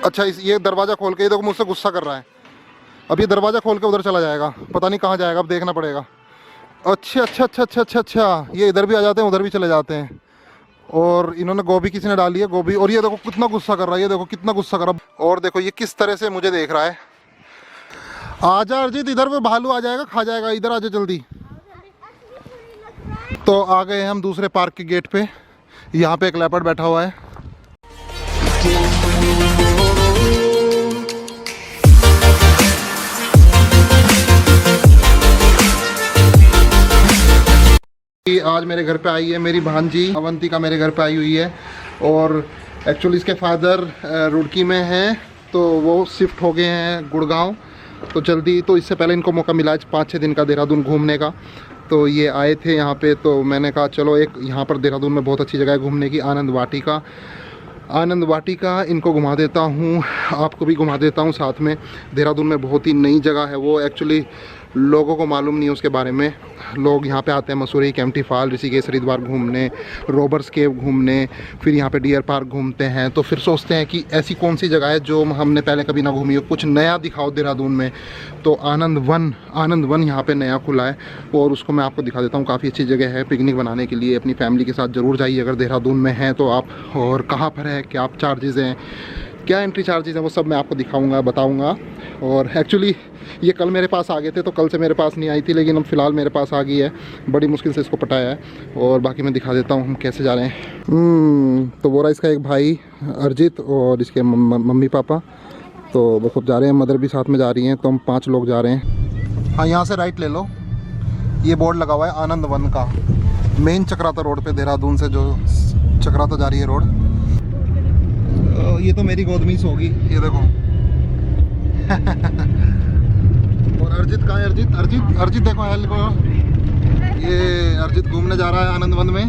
अच्छा ये दरवाज़ा खोल के ये देखो मुझसे गुस्सा कर रहा है। अब ये दरवाज़ा खोल के उधर चला जाएगा, पता नहीं कहाँ जाएगा, अब देखना पड़ेगा। अच्छा अच्छा अच्छा अच्छा अच्छा अच्छा, ये इधर भी आ जाते हैं उधर भी चले जाते हैं। और इन्होंने गोभी किसी ने डाली है, गोभी। और ये देखो कितना गुस्सा कर रहा है, ये देखो कितना गुस्सा कर रहा है। और देखो ये किस तरह से मुझे देख रहा है। आजा अर्जित, इधर पे भालू आ जाएगा, खा जाएगा, इधर आजा जल्दी। तो आ गए हम दूसरे पार्क के गेट पे। यहाँ पे एक लेपर्ड बैठा हुआ है। आज मेरे घर पे आई है मेरी भांजी अवंतिका, मेरे घर पे आई हुई है। और एक्चुअली इसके फादर रुड़की में हैं, तो वो शिफ्ट हो गए हैं गुड़गांव। तो जल्दी, तो इससे पहले इनको मौका मिला 5-6 दिन का देहरादून घूमने का। तो ये आए थे यहाँ पे, तो मैंने कहा चलो एक यहाँ पर देहरादून में बहुत अच्छी जगह है घूमने की, आनंद वाटिका। आनंद वाटिका इनको घुमा देता हूँ, आपको भी घुमा देता हूँ साथ में। देहरादून में बहुत ही नई जगह है वो, एक्चुअली लोगों को मालूम नहीं है उसके बारे में। लोग यहाँ पे आते हैं मसूरी, केम्प्टी फॉल, ऋषिकेश, हरिद्वार घूमने, रोबर्स केव घूमने, फिर यहाँ पे डियर पार्क घूमते हैं। तो फिर सोचते हैं कि ऐसी कौन सी जगह है जो हमने पहले कभी ना घूमी हो, कुछ नया दिखाओ देहरादून में। तो आनंद वन यहाँ पे नया खुला है और उसको मैं आपको दिखा देता हूँ। काफ़ी अच्छी जगह है पिकनिक बनाने के लिए, अपनी फैमिली के साथ ज़रूर जाइए अगर देहरादून में हैं तो आप। और कहाँ पर है, क्या चार्जेज़ हैं, क्या एंट्री चार्जेज़ हैं, वो सब मैं आपको दिखाऊंगा, बताऊंगा। और एक्चुअली ये कल मेरे पास आ गए थे, तो कल से मेरे पास नहीं आई थी, लेकिन अब फ़िलहाल मेरे पास आ गई है। बड़ी मुश्किल से इसको पटाया है। और बाकी मैं दिखा देता हूँ हम कैसे जा रहे हैं। तो वो रहा इसका एक भाई अर्जित और इसके मम्मी पापा। तो वो सब जा रहे हैं, मदर भी साथ में जा रही हैं, तो हम 5 लोग जा रहे हैं। हाँ, यहाँ से राइट ले लो, ये बोर्ड लगा हुआ है आनंद वन का, मेन चक्राता रोड पे, देहरादून से जो चक्राता जा रही है रोड। ये तो मेरी गोदमीस होगी, ये देखो। और अर्जित कहाँ है? अर्जित देखो हेल को, ये अर्जित घूमने जा रहा है आनंद वन में।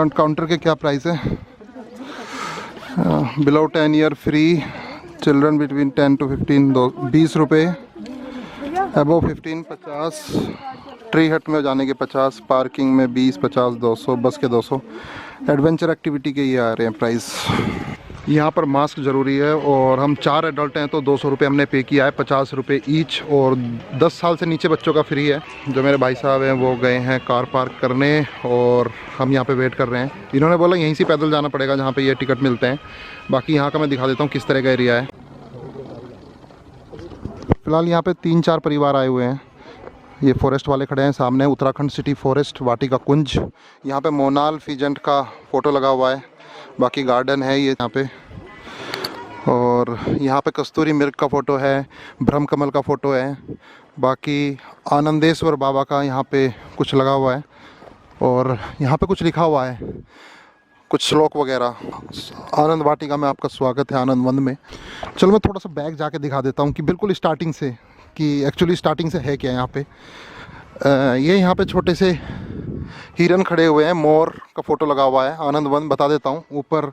काउंटर के क्या प्राइस है? Below 10 year free, children between 10 to 15 20 रुपये, अबो 15 50, ट्री हट में जाने के 50, पार्किंग में 20 50 200, बस के 200, एडवेंचर एक्टिविटी के ये आ रहे हैं प्राइस। यहाँ पर मास्क ज़रूरी है और हम 4 एडल्ट हैं तो 200 रुपये हमने पे किया है, 50 रुपये ईच। और 10 साल से नीचे बच्चों का फ्री है। जो मेरे भाई साहब हैं वो गए हैं कार पार्क करने और हम यहाँ पे वेट कर रहे हैं। इन्होंने बोला यहीं से पैदल जाना पड़ेगा जहाँ पे ये टिकट मिलते हैं। बाकी यहाँ का मैं दिखा देता हूँ किस तरह का एरिया है। फ़िलहाल यहाँ पर 3-4 परिवार आए हुए हैं। ये फॉरेस्ट वाले खड़े हैं सामने, उत्तराखंड सिटी फॉरेस्ट वाटिका कुंज। यहाँ पे मोनाल फीजेंट का फ़ोटो लगा हुआ है। बाकी गार्डन है ये यहाँ पे। और यहाँ पे कस्तूरी मृग का फ़ोटो है, ब्रह्म कमल का फ़ोटो है। बाकी आनंदेश्वर बाबा का यहाँ पे कुछ लगा हुआ है और यहाँ पे कुछ लिखा हुआ है, कुछ श्लोक वगैरह। आनंद वाटिका में आपका स्वागत है, आनंद वन में। चलो मैं थोड़ा सा बैक जाके दिखा देता हूँ कि बिल्कुल स्टार्टिंग से, कि एक्चुअली स्टार्टिंग से है क्या यहाँ पे। ये यहाँ पे छोटे से हिरन खड़े हुए हैं, मोर का फ़ोटो लगा हुआ है। आनंद वन बता देता हूँ, ऊपर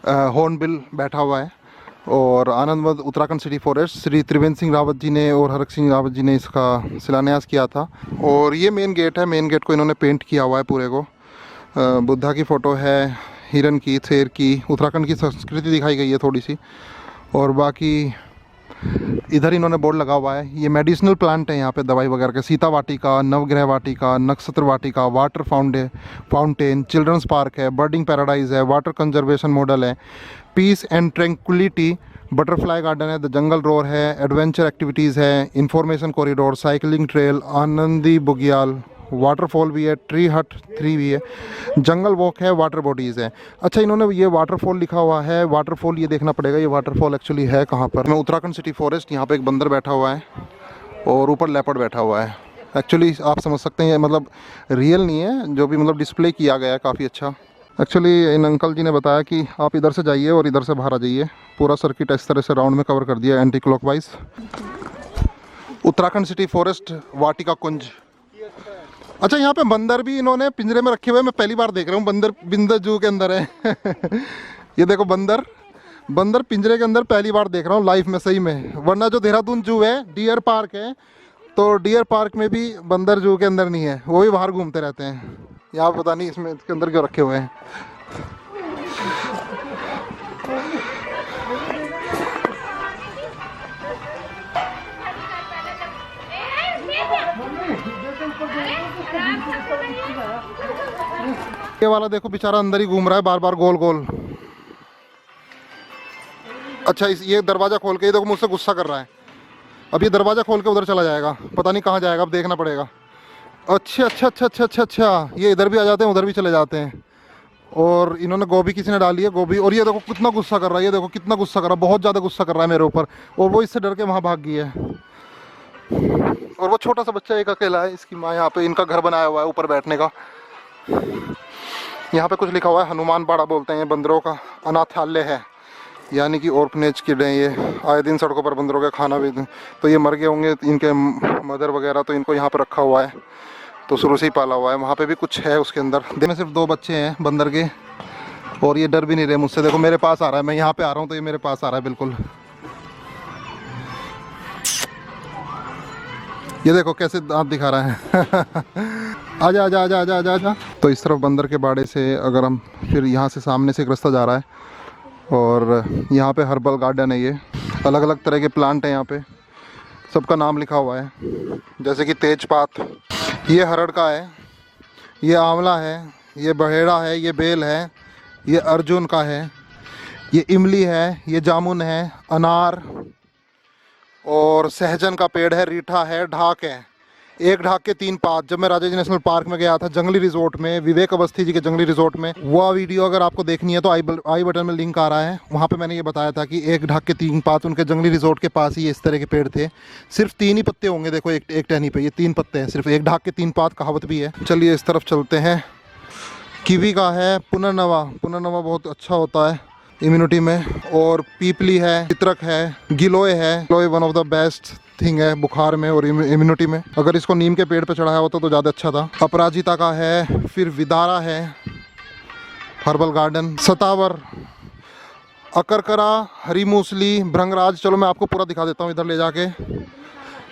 हॉर्नबिल बैठा हुआ है। और आनंद वन उत्तराखंड सिटी फॉरेस्ट, श्री त्रिवेंद्र सिंह रावत जी ने और हरक सिंह रावत जी ने इसका शिलान्यास किया था। और ये मेन गेट है, मेन गेट को इन्होंने पेंट किया हुआ है पूरे को। बुद्धा की फ़ोटो है, हिरन की, शेर की, उत्तराखंड की संस्कृति दिखाई गई है थोड़ी सी। और बाकी इधर इन्होंने बोर्ड लगा हुआ है, ये मेडिसिनल प्लांट है यहाँ पे, दवाई वगैरह के। सीता वाटिका, नवग्रह वाटिका, नक्षत्र वाटिका, वाटर फाउंटेन, चिल्ड्रंस पार्क है, बर्डिंग पैराडाइज है, वाटर कंजर्वेशन मॉडल है, peace and tranquillity, butterfly garden है, द जंगल रोर है, एडवेंचर एक्टिविटीज़ है, information corridor, cycling trail, Anandi Bugyal, waterfall भी है, ट्री हट 3 भी है, जंगल वॉक है, वाटर बॉडीज़ है। अच्छा, इन्होंने ये वाटरफॉल लिखा हुआ है, वाटरफॉल ये देखना पड़ेगा ये वाटरफॉल एक्चुअली है कहाँ पर। मैं उत्तराखंड सिटी फॉरेस्ट, यहाँ पे एक बंदर बैठा हुआ है और ऊपर लेपर्ड बैठा हुआ है। एक्चुअली आप समझ सकते हैं, मतलब रियल नहीं है, जो भी मतलब डिस्प्ले किया गया है काफ़ी अच्छा। एक्चुअली इन अंकल जी ने बताया कि आप इधर से जाइए और इधर से बाहर आ जाइए। पूरा सर्किट इस तरह से राउंड में कवर कर दिया anti clockwise. Uttarakhand city forest वाटिका कुंज। अच्छा, यहाँ पे बंदर भी इन्होंने पिंजरे में रखे हुए, मैं पहली बार देख रहा हूँ। बंदर जू के अंदर है। ये देखो बंदर पिंजरे के अंदर पहली बार देख रहा हूँ लाइफ में, सही में। वरना जो देहरादून जू है, डियर पार्क है, तो डियर पार्क में भी बंदर जू के अंदर नहीं है, वो भी बाहर घूमते रहते हैं। यहाँ पता नहीं इसमें इसके अंदर क्यों रखे हुए हैं। ये वाला देखो बेचारा अंदर ही घूम रहा है बार बार गोल गोल। अच्छा ये दरवाज़ा खोल के ये देखो मुझसे गुस्सा कर रहा है। अब ये दरवाज़ा खोल के उधर चला जाएगा, पता नहीं कहाँ जाएगा, अब देखना पड़ेगा। अच्छा अच्छा अच्छा अच्छा अच्छा अच्छा, ये इधर भी आ जाते हैं उधर भी चले जाते हैं। और इन्होंने गोभी किसी ने डाली है, गोभी। और ये देखो कितना गुस्सा कर रहा है, ये देखो कितना गुस्सा कर रहा है, बहुत ज़्यादा गुस्सा कर रहा है मेरे ऊपर। और वो इससे डर के वहाँ भाग गई है। और वो छोटा सा बच्चा एक अकेला है, इसकी माँ यहाँ पे इनका घर बनाया हुआ है ऊपर बैठने का। यहाँ पे कुछ लिखा हुआ है, हनुमान बाड़ा बोलते हैं, ये बंदरों का अनाथालय है, यानी कि ऑर्फनेज किड हैं ये। आए दिन सड़कों पर बंदरों का खाना भी, तो ये मर गए होंगे इनके मदर वगैरह, तो इनको यहाँ पर रखा हुआ है, तो शुरू से ही पाला हुआ है। वहाँ पे भी कुछ है उसके अंदर। में सिर्फ 2 बच्चे हैं बंदर के, और ये डर भी नहीं रहे मुझसे। देखो मेरे पास आ रहा है, मैं यहाँ पे आ रहा हूँ तो ये मेरे पास आ रहा है बिल्कुल। ये देखो कैसे दांत दिखा रहा है। आजा आजा आजा आजा आजा आजा। तो इस तरफ बंदर के बाड़े से अगर हम फिर यहाँ से सामने से एक रास्ता जा रहा है, और यहाँ पे हर्बल गार्डन है। ये अलग अलग तरह के प्लांट हैं यहाँ पे, सबका नाम लिखा हुआ है, जैसे कि तेजपात, ये हरड़ का है, ये आंवला है, ये बहेड़ा है, ये बेल है, ये अर्जुन का है, ये इमली है, ये जामुन है, अनार और सहजन का पेड़ है, रीठा है, ढाक है। एक ढाक के 3 पात। जब मैं राजा जी नेशनल पार्क में गया था, जंगली रिजोर्ट में, विवेक अवस्थी जी के जंगली रिजोर्ट में, वह वीडियो अगर आपको देखनी है तो आई बटन में लिंक आ रहा है। वहाँ पे मैंने ये बताया था कि एक ढाक के 3 पात, उनके जंगली रिजोर्ट के पास ही इस तरह के पेड़ थे। सिर्फ 3 ही पत्ते होंगे, देखो एक टहनी पे ये 3 पत्ते हैं, सिर्फ एक ढाक के 3 पात कहावत भी है। चलिए इस तरफ चलते हैं। कीवी का है, पुनर्नवा, पुनर्नवा बहुत अच्छा होता है इम्यूनिटी में। और पीपली है, चित्रक है, गिलोय है। गिलोय one of the best thing है बुखार में और इम्यूनिटी में। अगर इसको नीम के पेड़ पे चढ़ाया होता तो ज़्यादा अच्छा था। अपराजिता का है, फिर विदारा है, हर्बल गार्डन, सतावर, अकरकरा, हरी मूसली, भृंगराज। चलो मैं आपको पूरा दिखा देता हूँ इधर ले जाके।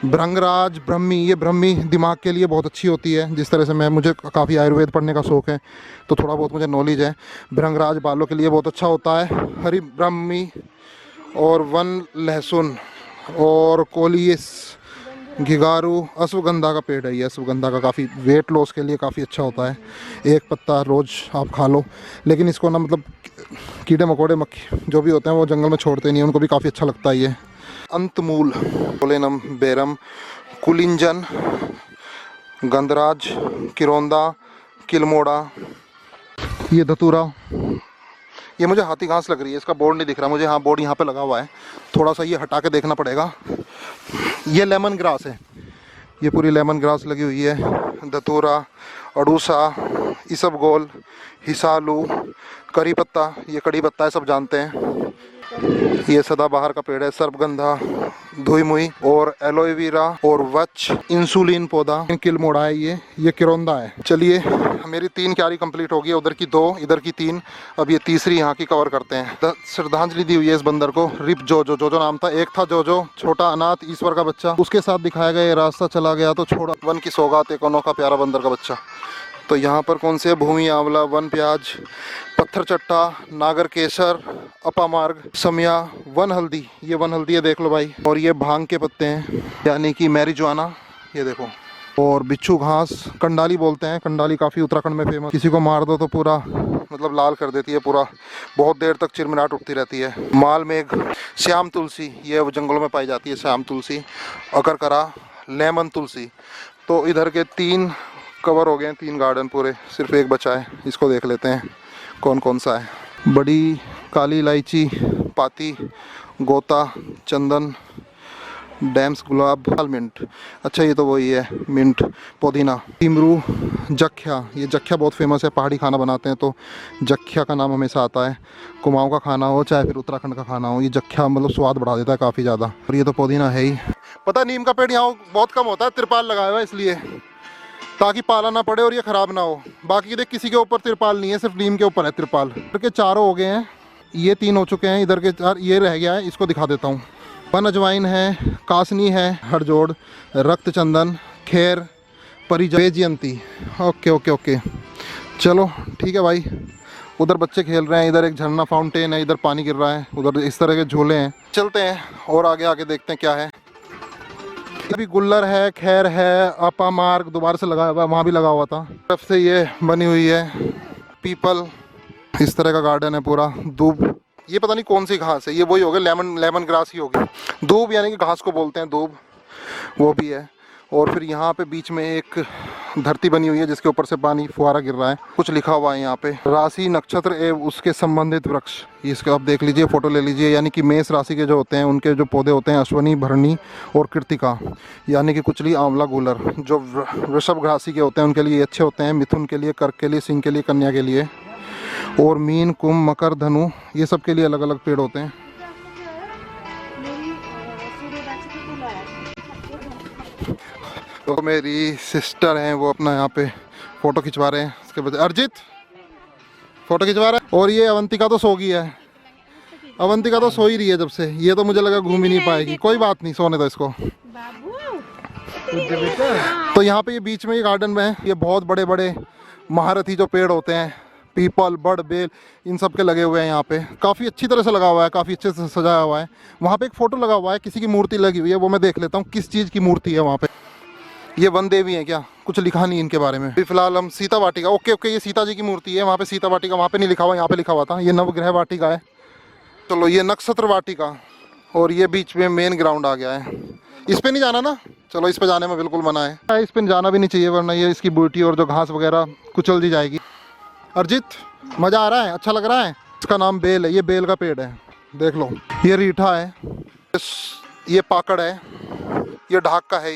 भृंगराज, ब्रह्मी, ये ब्रह्मी दिमाग के लिए बहुत अच्छी होती है। जिस तरह से मुझे काफ़ी आयुर्वेद पढ़ने का शौक़ है, तो थोड़ा बहुत मुझे नॉलेज है। भृंगराज बालों के लिए बहुत अच्छा होता है। हरी ब्रह्मी और वन लहसुन और कोलियस, घिगारू, अश्वगंधा का पेड़ है ये। अश्वगंधा का काफ़ी वेट लॉस के लिए काफ़ी अच्छा होता है। एक पत्ता रोज़ आप खा लो, लेकिन इसको ना मतलब कीड़े मकोड़े मक्खी जो भी होते हैं वो जंगल में छोड़ते नहीं हैं, उनको भी काफ़ी अच्छा लगता है ये। अंतमूल, पोलेनम बेरम, कुलिंजन, गंधराज, किरोंदा, किलमोड़ा, ये धतूरा। ये मुझे हाथी घास लग रही है, इसका बोर्ड नहीं दिख रहा मुझे। हाँ बोर्ड यहाँ पे लगा हुआ है, थोड़ा सा ये हटा के देखना पड़ेगा। ये लेमन ग्रास है, ये पूरी लेमन ग्रास लगी हुई है। धतूरा, अड़ूसा, इसबगोल, हिसालू, करी पत्ता, ये कड़ी पत्ता है, सब जानते हैं। ये सदाबहार का पेड़ है, सर्पगंधा, धुई मुई और एलोवेरा और वच, इंसुलिन पौधा, किलमोड़ा है ये किरोंदा है। चलिए मेरी 3 क्यारी कंप्लीट हो गई, उधर की 2, इधर की 3, अब ये तीसरी यहाँ की कवर करते हैं। श्रद्धांजलि दी हुई है इस बंदर को। रिप जोजो, जोजो नाम था। एक था जोजो, छोटा अनाथ ईश्वर का बच्चा, उसके साथ दिखाया गया। ये रास्ता चला गया तो छोड़ा, वन की सौगात, एक अनोखा प्यारा बंदर का बच्चा। तो यहाँ पर कौन से? भूमि आंवला, वन प्याज, पत्थर चट्टा, नागर केसर, अपामार्ग, समिया, वन हल्दी, ये वन हल्दी है देख लो भाई। और ये भांग के पत्ते हैं, यानी कि मैरिजुआना, ये देखो। और बिच्छू घास, कंडाली बोलते हैं। कंडाली काफ़ी उत्तराखंड में फेमस, किसी को मार दो तो पूरा मतलब लाल कर देती है पूरा, बहुत देर तक चिरमिराट उठती रहती है। माल मेघ, श्याम तुलसी, ये जंगलों में पाई जाती है श्याम तुलसी। अकरकरा, लेमन तुलसी। तो इधर के 3 कवर हो गए हैं, 3 गार्डन पूरे, सिर्फ एक बचा है। इसको देख लेते हैं कौन कौन सा है। बड़ी काली इलायची, पाती, गोता, चंदन, डैम्स, गुलाब, लाल मिंट। अच्छा ये तो वही है मिंट, पुदीना, टिमरू, जख्या। ये जख्या बहुत फेमस है, पहाड़ी खाना बनाते हैं तो जख्या का नाम हमेशा आता है। कुमाऊं का खाना हो चाहे फिर उत्तराखंड का खाना हो, ये जख्या मतलब स्वाद बढ़ा देता है काफ़ी ज़्यादा। और ये तो पुदीना है ही। पता नीम का पेड़ यहाँ बहुत कम होता है, तिरपाल लगाया हुआ है इसलिए, ताकि पाला ना पड़े और ये ख़राब ना हो। बाकी देख किसी के ऊपर तिरपाल नहीं है, सिर्फ नीम के ऊपर है तिरपाल। इधर के 4 हो गए हैं, ये 3 हो चुके हैं, इधर के 4, ये रह गया है, इसको दिखा देता हूँ। वन अजवाइन है, कासनी है, हरजोड़, रक्त चंदन, खेर, परिजयंती। Okay okay okay. चलो ठीक है भाई, उधर बच्चे खेल रहे हैं, इधर एक झरना फाउंटेन है, इधर पानी गिर रहा है, उधर इस तरह के झूले हैं। चलते हैं और आगे आगे देखते हैं क्या है। अभी गुल्लर है, खैर है, अपा मार्ग दोबारा से लगा हुआ, वहाँ भी लगा हुआ था। तरफ से ये बनी हुई है पीपल, इस तरह का गार्डन है पूरा। दूब, ये पता नहीं कौन सी घास है, ये वही होगा लेमन ग्रास ही होगी। दूब यानी कि घास को बोलते हैं दूब, वो भी है। और फिर यहाँ पे बीच में एक धरती बनी हुई है जिसके ऊपर से पानी फुहारा गिर रहा है। कुछ लिखा हुआ है यहाँ पे, राशि नक्षत्र एवं उसके संबंधित वृक्ष। इसको आप देख लीजिए, फोटो ले लीजिए। यानी कि मेष राशि के जो होते हैं उनके जो पौधे होते हैं अश्वनी, भरणी और कृतिका, यानी कि कुचली, आंवला, गूलर। जो वृषभ राशि के होते हैं उनके लिए अच्छे होते हैं, मिथुन के लिए, कर्क के लिए, सिंह के लिए, कन्या के लिए, और मीन, कुंभ, मकर, धनु, ये सब के लिए अलग अलग पेड़ होते हैं। तो मेरी सिस्टर हैं, वो अपना यहाँ पे फ़ोटो खिंचवा रहे हैं। उसके बाद अर्जित फ़ोटो खिंचवा रहा है। और ये अवंतिका तो सो गई है, अवंतिका तो सो ही रही है जब से। ये तो मुझे लगा घूम ही नहीं पाएगी, कोई बात नहीं, सोने दो इसको। तो यहाँ पे ये बीच में ये गार्डन में है, ये बहुत बड़े बड़े महारथी जो पेड़ होते हैं, पीपल, बड़, बेल, इन सब के लगे हुए हैं यहाँ पे। काफ़ी अच्छी तरह से लगा हुआ है, काफ़ी अच्छे से सजाया हुआ है। वहाँ पे एक फ़ोटो लगा हुआ है, किसी की मूर्ति लगी हुई है, वो मैं देख लेता हूँ किस चीज़ की मूर्ति है वहाँ पे। ये वन देवी है क्या? कुछ लिखा नहीं इनके बारे में। फिलहाल हम सीता वाटिका, ओके ओके, ये सीता जी की मूर्ति है। वहाँ पे सीता वाटिका, वहाँ पे नहीं लिखा हुआ, यहाँ पे लिखा हुआ था। ये नवग्रह वाटिका है। चलो ये नक्षत्र वाटिका, और ये बीच में मेन ग्राउंड आ गया है। इस पे नहीं जाना ना, चलो इस पे जाने में बिल्कुल मना है। इस पे जाना भी नहीं चाहिए, वरना ये इसकी बूटी और जो घास वगैरह कुचल दी जाएगी। अर्जित, मज़ा आ रहा है? अच्छा लग रहा है? इसका नाम बेल है, ये बेल का पेड़ है, देख लो। ये रीठा है, ये पाकड़ है, ये ढाक का है,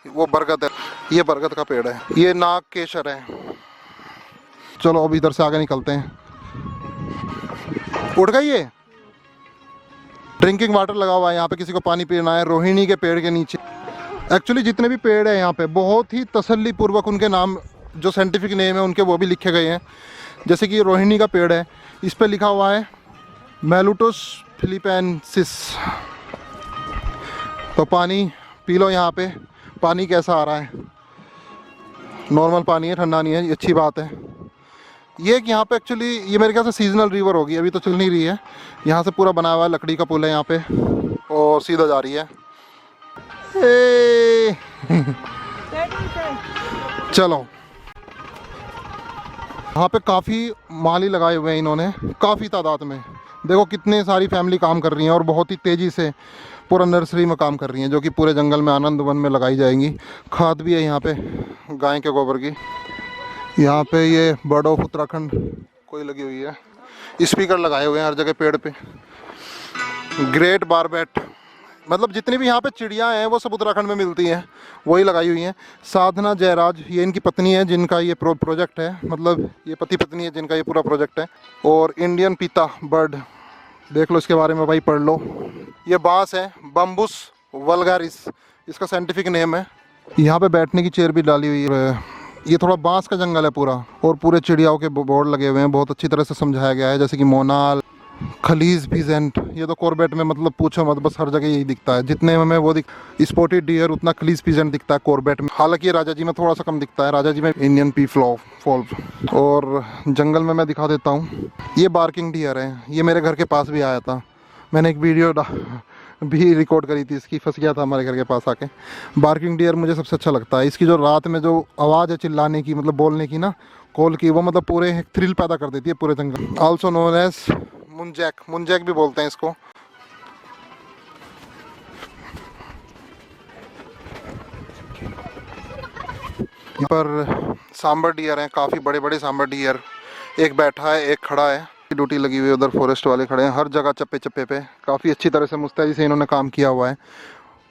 वो बरगद है, ये बरगद का पेड़ है, ये नाग केसर है। चलो अब इधर से आगे निकलते हैं। उठ गई ये। ड्रिंकिंग वाटर लगा हुआ है यहाँ पे, किसी को पानी पीना है। रोहिणी के पेड़ के नीचे एक्चुअली जितने भी पेड़ है यहाँ पे बहुत ही तसल्ली पूर्वक उनके नाम, जो साइंटिफिक नेम है उनके, वो भी लिखे गए हैं। जैसे कि रोहिणी का पेड़ है, इस पे लिखा हुआ है मेलुटस फिलिपेंसिस। तो पानी पी लो यहाँ पे। पानी कैसा आ रहा है? नॉर्मल पानी है, ठंडा नहीं है, ये अच्छी बात है। ये कि यहाँ पे एक्चुअली ये मेरे ख्याल से सीजनल रिवर होगी, अभी तो चल नहीं रही है। यहाँ से पूरा बना हुआ है, लकड़ी का पुल है यहाँ पे, और सीधा जा रही है। चलो यहाँ पे काफ़ी माली लगाए हुए हैं इन्होंने, काफ़ी तादाद में। देखो कितने सारी फैमिली काम कर रही हैं, और बहुत ही तेज़ी से पूरा नर्सरी में काम कर रही हैं, जो कि पूरे जंगल में, आनंद वन में लगाई जाएंगी। खाद भी है यहाँ पे गाय के गोबर की। यहाँ पे ये बर्ड ऑफ उत्तराखंड कोई लगी हुई है। स्पीकर लगाए हुए हैं हर जगह पेड़ पे। ग्रेट बारबैट, मतलब जितनी भी यहाँ पे चिड़िया हैं वो सब उत्तराखंड में मिलती हैं, वही लगाई हुई हैं। साधना जयराज, ये इनकी पत्नी है जिनका ये प्रोजेक्ट है, मतलब ये पति पत्नी है जिनका ये पूरा प्रोजेक्ट है। और इंडियन पीता बर्ड, देख लो इसके बारे में भाई, पढ़ लो। ये बांस है, बम्बुस वल्गारिस इसका साइंटिफिक नेम है। यहाँ पे बैठने की चेयर भी डाली हुई है। ये थोड़ा बांस का जंगल है पूरा, और पूरे चिड़ियाओं के बोर्ड लगे हुए हैं, बहुत अच्छी तरह से समझाया गया है। जैसे कि मोनाल, खलीज फिजेंट, ये तो कॉर्बेट में मतलब पूछो मत, बस हर जगह यही दिखता है। जितने में वो स्पॉटेड डियर उतना खलीज फिजेंट दिखता है कॉर्बेट में। हालांकि ये राजा जी में थोड़ा सा कम दिखता है, राजा जी में इंडियन पी फॉल्व। और जंगल में मैं दिखा देता हूँ, ये बार्किंग डियर है। ये मेरे घर के पास भी आया था, मैंने एक वीडियो भी रिकॉर्ड करी थी इसकी, फंस गया था हमारे घर के पास आके। बार्किंग डियर मुझे सबसे अच्छा लगता है। इसकी जो रात में जो आवाज़ है चिल्लाने की, मतलब बोलने की ना, कॉल की, वो मतलब पूरे एक थ्रिल पैदा कर देती है पूरे जंगल। ऑल्सो नोन एज मुंजैक, मुंजैक भी बोलते हैं इसको। यहाँ पर सांबर डियर हैं, काफ़ी बड़े बड़े सांबर डियर। एक बैठा है, एक खड़ा है, ड्यूटी लगी हुई है। उधर फॉरेस्ट वाले खड़े हैं, हर जगह चप्पे चप्पे पे। काफ़ी अच्छी तरह से मुस्तैदी से इन्होंने काम किया हुआ है,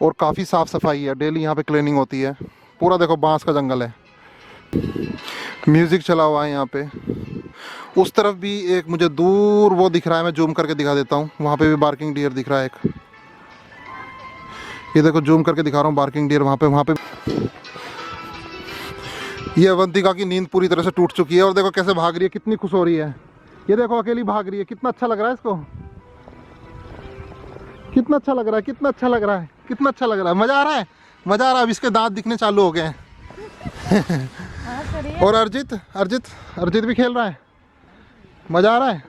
और काफ़ी साफ़ सफाई है। डेली यहाँ पे क्लीनिंग होती है। पूरा देखो बांस का जंगल है। म्यूज़िक चला हुआ है यहाँ पे। उस तरफ भी एक मुझे दूर वो दिख रहा है, मैं जूम करके दिखा देता हूँ। वहाँ पे भी बार्किंग डियर दिख रहा है एक, ये देखो जूम करके दिखा रहा हूँ बार्किंग डियर वहाँ पे। ये अवंतिका की नींद पूरी तरह से टूट चुकी है, और देखो कैसे भाग रही है, कितनी खुश हो रही है। ये देखो अकेली भाग रही है, कितना अच्छा लग रहा है इसको, कितना अच्छा लग रहा है, कितना अच्छा लग रहा है, कितना अच्छा लग रहा है। मज़ा आ रहा है, मज़ा आ रहा है। अब इसके दांत दिखने चालू हो गए हैं। और अर्जित अर्जित अर्जित भी खेल रहा है, मजा आ रहा है।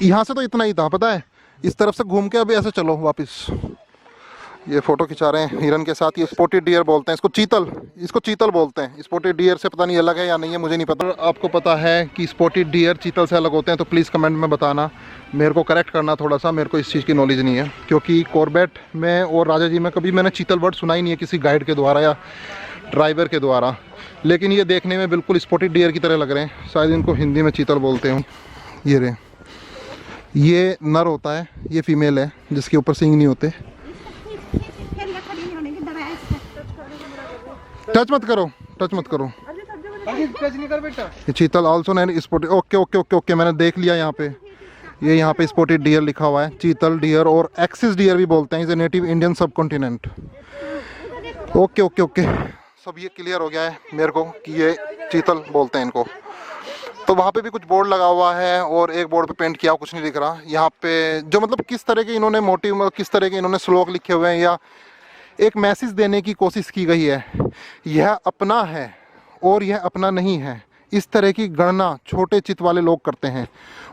यहाँ से तो इतना ही था पता है, इस तरफ से घूम के अभी ऐसे चलो वापस। ये फोटो खिंचा रहे हैं हिरन के साथ। ये स्पॉटेड डियर बोलते हैं इसको, इसको चीतल बोलते हैं। स्पॉटेड डियर से पता नहीं अलग है या नहीं है, मुझे नहीं पता। आपको पता है कि स्पॉटेड डियर चीतल से अलग होते हैं तो प्लीज़ कमेंट में बताना, मेरे को करेक्ट करना थोड़ा सा, मेरे को इस चीज़ की नॉलेज नहीं है। क्योंकि कॉर्बेट में और राजा जी में कभी मैंने चीतल वर्ड सुना ही नहीं है किसी गाइड के द्वारा या ड्राइवर के द्वारा। लेकिन ये देखने में बिल्कुल स्पॉटेड डियर की तरह लग रहे हैं, शायद इनको हिंदी में चीतल बोलते हैं। ये रहे, ये नर होता है, ये फीमेल है जिसके ऊपर सींग नहीं होते। टच मत करो, टच मत करो। टच नहीं कर बेटा। ये चीतल ऑल्सो नैन spotted. Okay okay okay okay, मैंने देख लिया यहाँ पे, ये यहाँ पे स्पॉटेड डियर लिखा हुआ है। चीतल डियर और एक्सिस डियर भी बोलते हैं, इज ए नेटिव इंडियन सब कॉन्टिनेंट। ओके ओके ओके, सब ये क्लियर हो गया है मेरे को कि ये चीतल बोलते हैं इनको। तो वहाँ पे भी कुछ बोर्ड लगा हुआ है और एक बोर्ड पे पेंट किया, कुछ नहीं दिख रहा यहाँ पे। जो मतलब किस तरह के इन्होंने मोटिव, किस तरह के इन्होंने श्लोक लिखे हुए हैं या एक मैसेज देने की कोशिश की गई है, यह अपना है और यह अपना नहीं है, इस तरह की गणना छोटे चित्त वाले लोग करते हैं।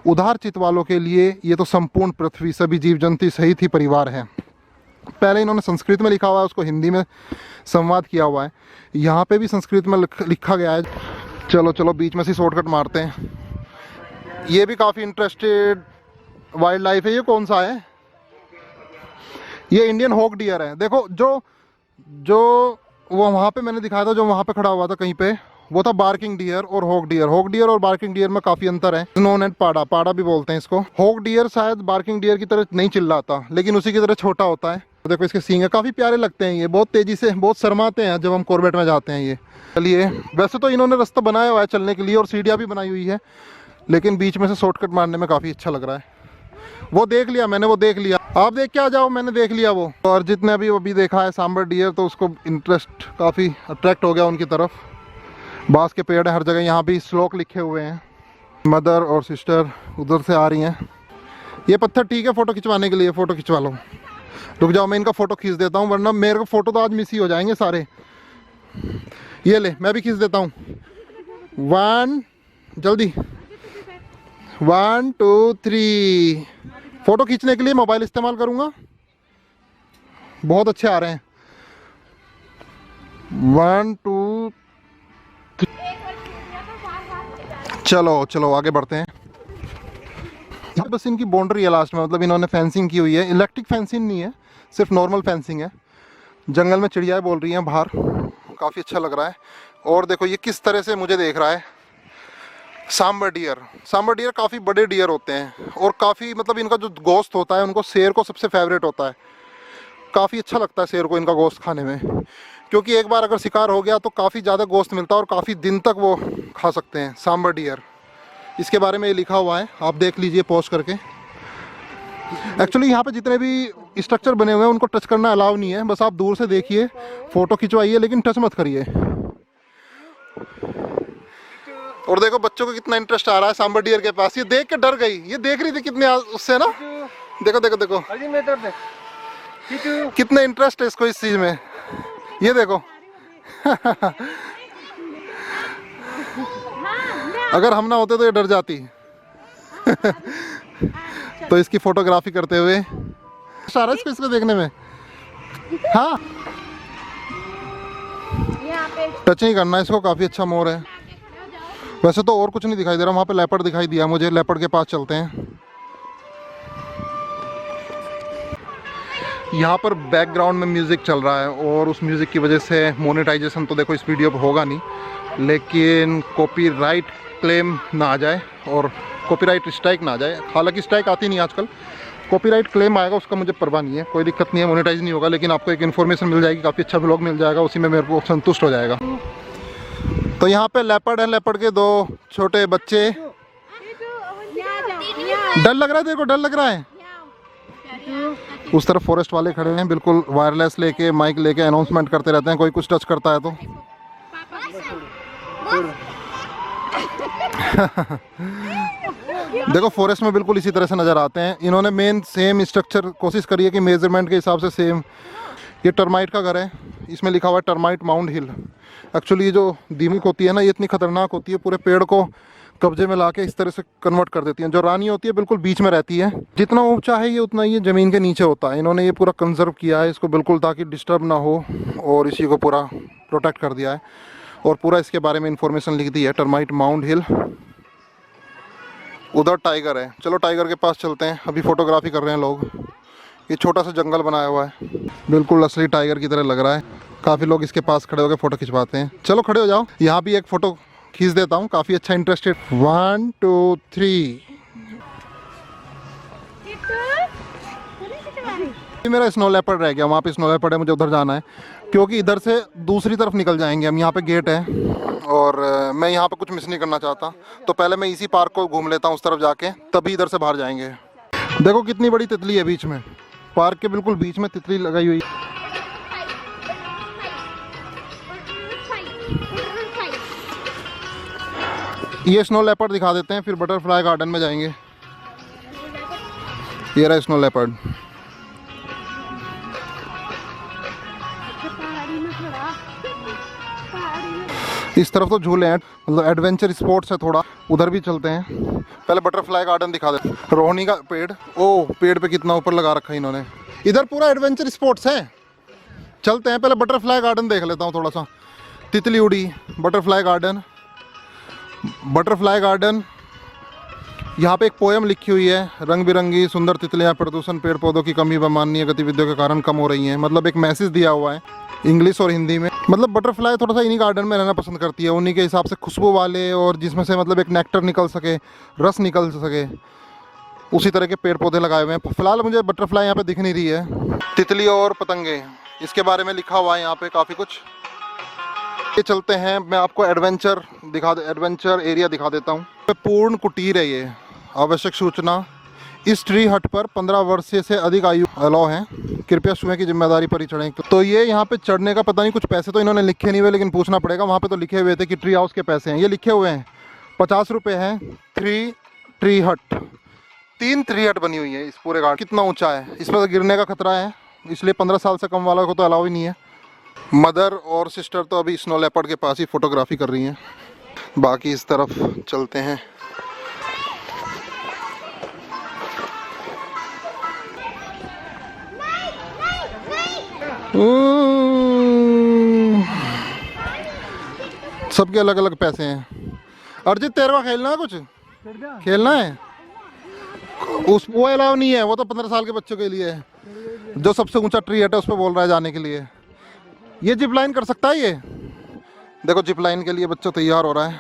उदार चित्त वालों के लिए ये तो संपूर्ण पृथ्वी, सभी जीव जंतु सहित ही परिवार है। पहले इन्होंने संस्कृत में लिखा हुआ है, उसको हिंदी में संवाद किया हुआ है। यहाँ पे भी संस्कृत में लिखा गया है। चलो चलो बीच में से शॉर्टकट मारते हैं। ये भी काफ़ी इंटरेस्टेड वाइल्ड लाइफ है। ये कौन सा है? ये इंडियन हॉक डियर है। देखो जो वो वहाँ पे मैंने दिखाया था, जो वहाँ पे खड़ा हुआ था कहीं पे, वो था बार्किंग डियर और हॉक डियर। हॉक डियर और बार्किंग डियर में काफ़ी अंतर है। नोन एंड पाड़ा भी बोलते हैं इसको। हॉक डियर शायद बार्किंग डियर की तरह नहीं चिल्लाता, लेकिन उसी की तरह छोटा होता है। देखो इसके सींग है, काफ़ी प्यारे लगते हैं। ये बहुत तेज़ी से, बहुत शर्माते हैं जब हम कॉर्बेट में जाते हैं। ये चलिए, वैसे तो इन्होंने रास्ता बनाया हुआ है चलने के लिए और सीढ़ियाँ भी बनाई हुई है, लेकिन बीच में से शॉर्टकट मारने में काफ़ी अच्छा लग रहा है। वो देख लिया मैंने, वो देख लिया। आप देख के आ जाओ, मैंने देख लिया वो। और अर्जित ने अभी देखा है सांबर डियर, तो उसको इंटरेस्ट काफ़ी अट्रैक्ट हो गया उनकी तरफ। बांस के पेड़ है हर जगह। यहाँ भी श्लोक लिखे हुए हैं। मदर और सिस्टर उधर से आ रही हैं। ये पत्थर ठीक है फ़ोटो खिंचवाने के लिए, फ़ोटो खिंचवा लो। रुक जाओ, मैं इनका फ़ोटो खींच देता हूँ, वरना मेरे को फ़ोटो तो आज मिस ही हो जाएंगे सारे। ये ले, मैं भी खींच देता हूँ। 1 जल्दी, 1 2 3। फ़ोटो खींचने के लिए मोबाइल इस्तेमाल करूँगा, बहुत अच्छे आ रहे हैं। 1 2 3। चलो चलो आगे बढ़ते हैं। बस इनकी बाउंड्री है लास्ट में, मतलब इन्होंने फेंसिंग की हुई है। इलेक्ट्रिक फेंसिंग नहीं है, सिर्फ नॉर्मल फेंसिंग है। जंगल में चिड़ियाएँ बोल रही हैं बाहर, काफ़ी अच्छा लग रहा है। और देखो ये किस तरह से मुझे देख रहा है। सांबर डियर काफ़ी बड़े डियर होते हैं और काफ़ी, मतलब इनका जो गोश्त होता है, उनको शेर को सबसे फेवरेट होता है। काफ़ी अच्छा लगता है शेर को इनका गोश्त खाने में, क्योंकि एक बार अगर शिकार हो गया तो काफ़ी ज़्यादा गोश्त मिलता है और काफ़ी दिन तक वो खा सकते हैं। सांबर डियर, इसके बारे में ये लिखा हुआ है, आप देख लीजिए पॉज करके। एक्चुअली यहाँ पे जितने भी स्ट्रक्चर बने हुए हैं उनको टच करना अलाउ नहीं है, बस आप दूर से देखिए, फ़ोटो खिंचवाइए, लेकिन टच मत करिए। और देखो बच्चों को कितना इंटरेस्ट आ रहा है सांबर डियर के पास। ये देख के डर गई, ये देख रही थी कितने उससे ना। देखो देखो देखो कितना इंटरेस्ट है इसको इस चीज में। ये देखो अगर हम ना होते तो ये डर जाती। तो इसकी फोटोग्राफी करते हुए सारा इसको देखने में। हाँ, टच नहीं करना इसको, काफी अच्छा मोर है। वैसे तो और कुछ नहीं दिखाई दे रहा, वहाँ पे लेपर्ड दिखाई दिया मुझे। लेपर्ड के पास चलते हैं। यहाँ पर बैकग्राउंड में म्यूज़िक चल रहा है और उस म्यूज़िक की वजह से मोनेटाइजेशन तो देखो इस वीडियो पर होगा नहीं, लेकिन कॉपीराइट क्लेम ना आ जाए और कॉपीराइट स्ट्राइक ना आ जाए। हालांकि स्ट्राइक आती नहीं आजकल, कॉपीराइट क्लेम आएगा उसका मुझे परवाह नहीं है, कोई दिक्कत नहीं है, मोनेटाइज नहीं होगा। लेकिन आपको एक इन्फॉर्मेशन मिल जाएगी, काफ़ी अच्छा ब्लॉग मिल जाएगा, उसी में मेरे को संतुष्ट हो जाएगा। तो यहाँ पे लेपर्ड है, लेपर्ड के 2 छोटे बच्चे। डर लग रहा है, देखो डर लग रहा है। उस तरफ फॉरेस्ट वाले खड़े हैं, बिल्कुल वायरलेस लेके, माइक लेके अनाउंसमेंट करते रहते हैं, कोई कुछ टच करता है तो। देखो फॉरेस्ट में बिल्कुल इसी तरह से नज़र आते हैं। इन्होंने सेम स्ट्रक्चर कोशिश करी है कि मेजरमेंट के हिसाब से सेम ये टर्माइट का घर है, इसमें लिखा हुआ है टर्माइट माउंट हिल। एक्चुअली ये जो दीमक होती है ना, ये इतनी खतरनाक होती है, पूरे पेड़ को कब्जे में लाके इस तरह से कन्वर्ट कर देती हैं। जो रानी होती है बिल्कुल बीच में रहती है, जितना ऊंचा है ये उतना ये ज़मीन के नीचे होता है। इन्होंने ये पूरा कंजर्व किया है इसको बिल्कुल, ताकि डिस्टर्ब ना हो, और इसी को पूरा प्रोटेक्ट कर दिया है। और पूरा इसके बारे में इंफॉर्मेशन लिख दी है, टर्माइट माउंट हिल। उधर टाइगर है, चलो टाइगर के पास चलते हैं। अभी फोटोग्राफी कर रहे हैं लोग। ये छोटा सा जंगल बनाया हुआ है, बिल्कुल असली टाइगर की तरह लग रहा है। काफ़ी लोग इसके पास खड़े होकर फ़ोटो खिंचवाते हैं। चलो खड़े हो जाओ, यहाँ भी एक फ़ोटो खींच देता हूँ, काफ़ी अच्छा इंटरेस्टेड। 1 2 3। मेरा स्नो लेपर्ड रह गया, वहाँ पे स्नो लेपर्ड है, मुझे उधर जाना है, क्योंकि इधर से दूसरी तरफ निकल जाएंगे हम। यहाँ पे गेट है और मैं यहाँ पे कुछ मिस नहीं करना चाहता, तो पहले मैं इसी पार्क को घूम लेता हूँ उस तरफ जाके, तभी इधर से बाहर जाएंगे। देखो कितनी बड़ी तितली है बीच में, पार्क के बिल्कुल बीच में तितली लगाई हुई। ये स्नो लेपर्ड दिखा देते हैं, फिर बटरफ्लाई गार्डन में जाएंगे। ये रहा स्नो लेपर्ड। इस तरफ तो झूले हैं, मतलब एडवेंचर स्पोर्ट्स है थोड़ा, उधर भी चलते हैं। पहले बटरफ्लाई गार्डन दिखा दे। रोहिणी का पेड़, ओ पेड़ पे कितना ऊपर लगा रखा है इन्होंने। इधर पूरा एडवेंचर स्पोर्ट्स है, चलते हैं। पहले बटरफ्लाई गार्डन देख लेता हूँ थोड़ा सा। तितली उड़ी, बटरफ्लाई गार्डन, बटरफ्लाई गार्डन। यहाँ पे एक पोएम लिखी हुई है, रंग बिरंगी सुंदर तितलियाँ, प्रदूषण, पेड़ पौधों की कमी व मानवीय गतिविधियों के कारण कम हो रही हैं। मतलब एक मैसेज दिया हुआ है इंग्लिश और हिंदी में। मतलब बटरफ्लाई थोड़ा सा इन्हीं गार्डन में रहना पसंद करती है, उन्हीं के हिसाब से खुशबू वाले, और जिसमें से मतलब एक नेक्टर निकल सके, रस निकल सके, उसी तरह के पेड़ पौधे लगाए हुए हैं। फिलहाल मुझे बटरफ्लाई यहाँ पे दिख नहीं रही है। तितली और पतंगे, इसके बारे में लिखा हुआ है यहाँ पे काफ़ी कुछ। ये चलते हैं, मैं आपको एडवेंचर एरिया दिखा देता हूँ। पूर्ण कुटीर है ये। आवश्यक सूचना, इस ट्री हट पर 15 वर्ष से अधिक आयु अलाउ है, कृपया स्वयं की जिम्मेदारी पर ही चढ़ें। तो ये यहाँ पे चढ़ने का पता नहीं, कुछ पैसे तो इन्होंने लिखे नहीं हुए, लेकिन पूछना पड़ेगा। वहाँ पे तो लिखे हुए थे कि ट्री हाउस के पैसे हैं, ये लिखे हुए हैं 50 रुपये हैं। 3 ट्री हट बनी हुई है इस पूरे गार्डन। कितना ऊंचा है, इसमें तो गिरने का खतरा है, इसलिए 15 साल से कम वालों को तो अलाउ ही नहीं है। मदर और सिस्टर तो अभी स्नो लेपर्ड के पास ही फोटोग्राफी कर रही हैं। बाकी इस तरफ चलते हैं। सबके अलग अलग पैसे हैं। अर्जित तेरवा खेलना है, कुछ खेलना है? उस वो अलाउ नहीं है, वो तो 15 साल के बच्चों के लिए है। जो सबसे ऊंचा ट्री हट है उस पर बोल रहा है जाने के लिए। ये जिप लाइन कर सकता है ये। देखो जिप लाइन के लिए बच्चा तैयार हो रहा है,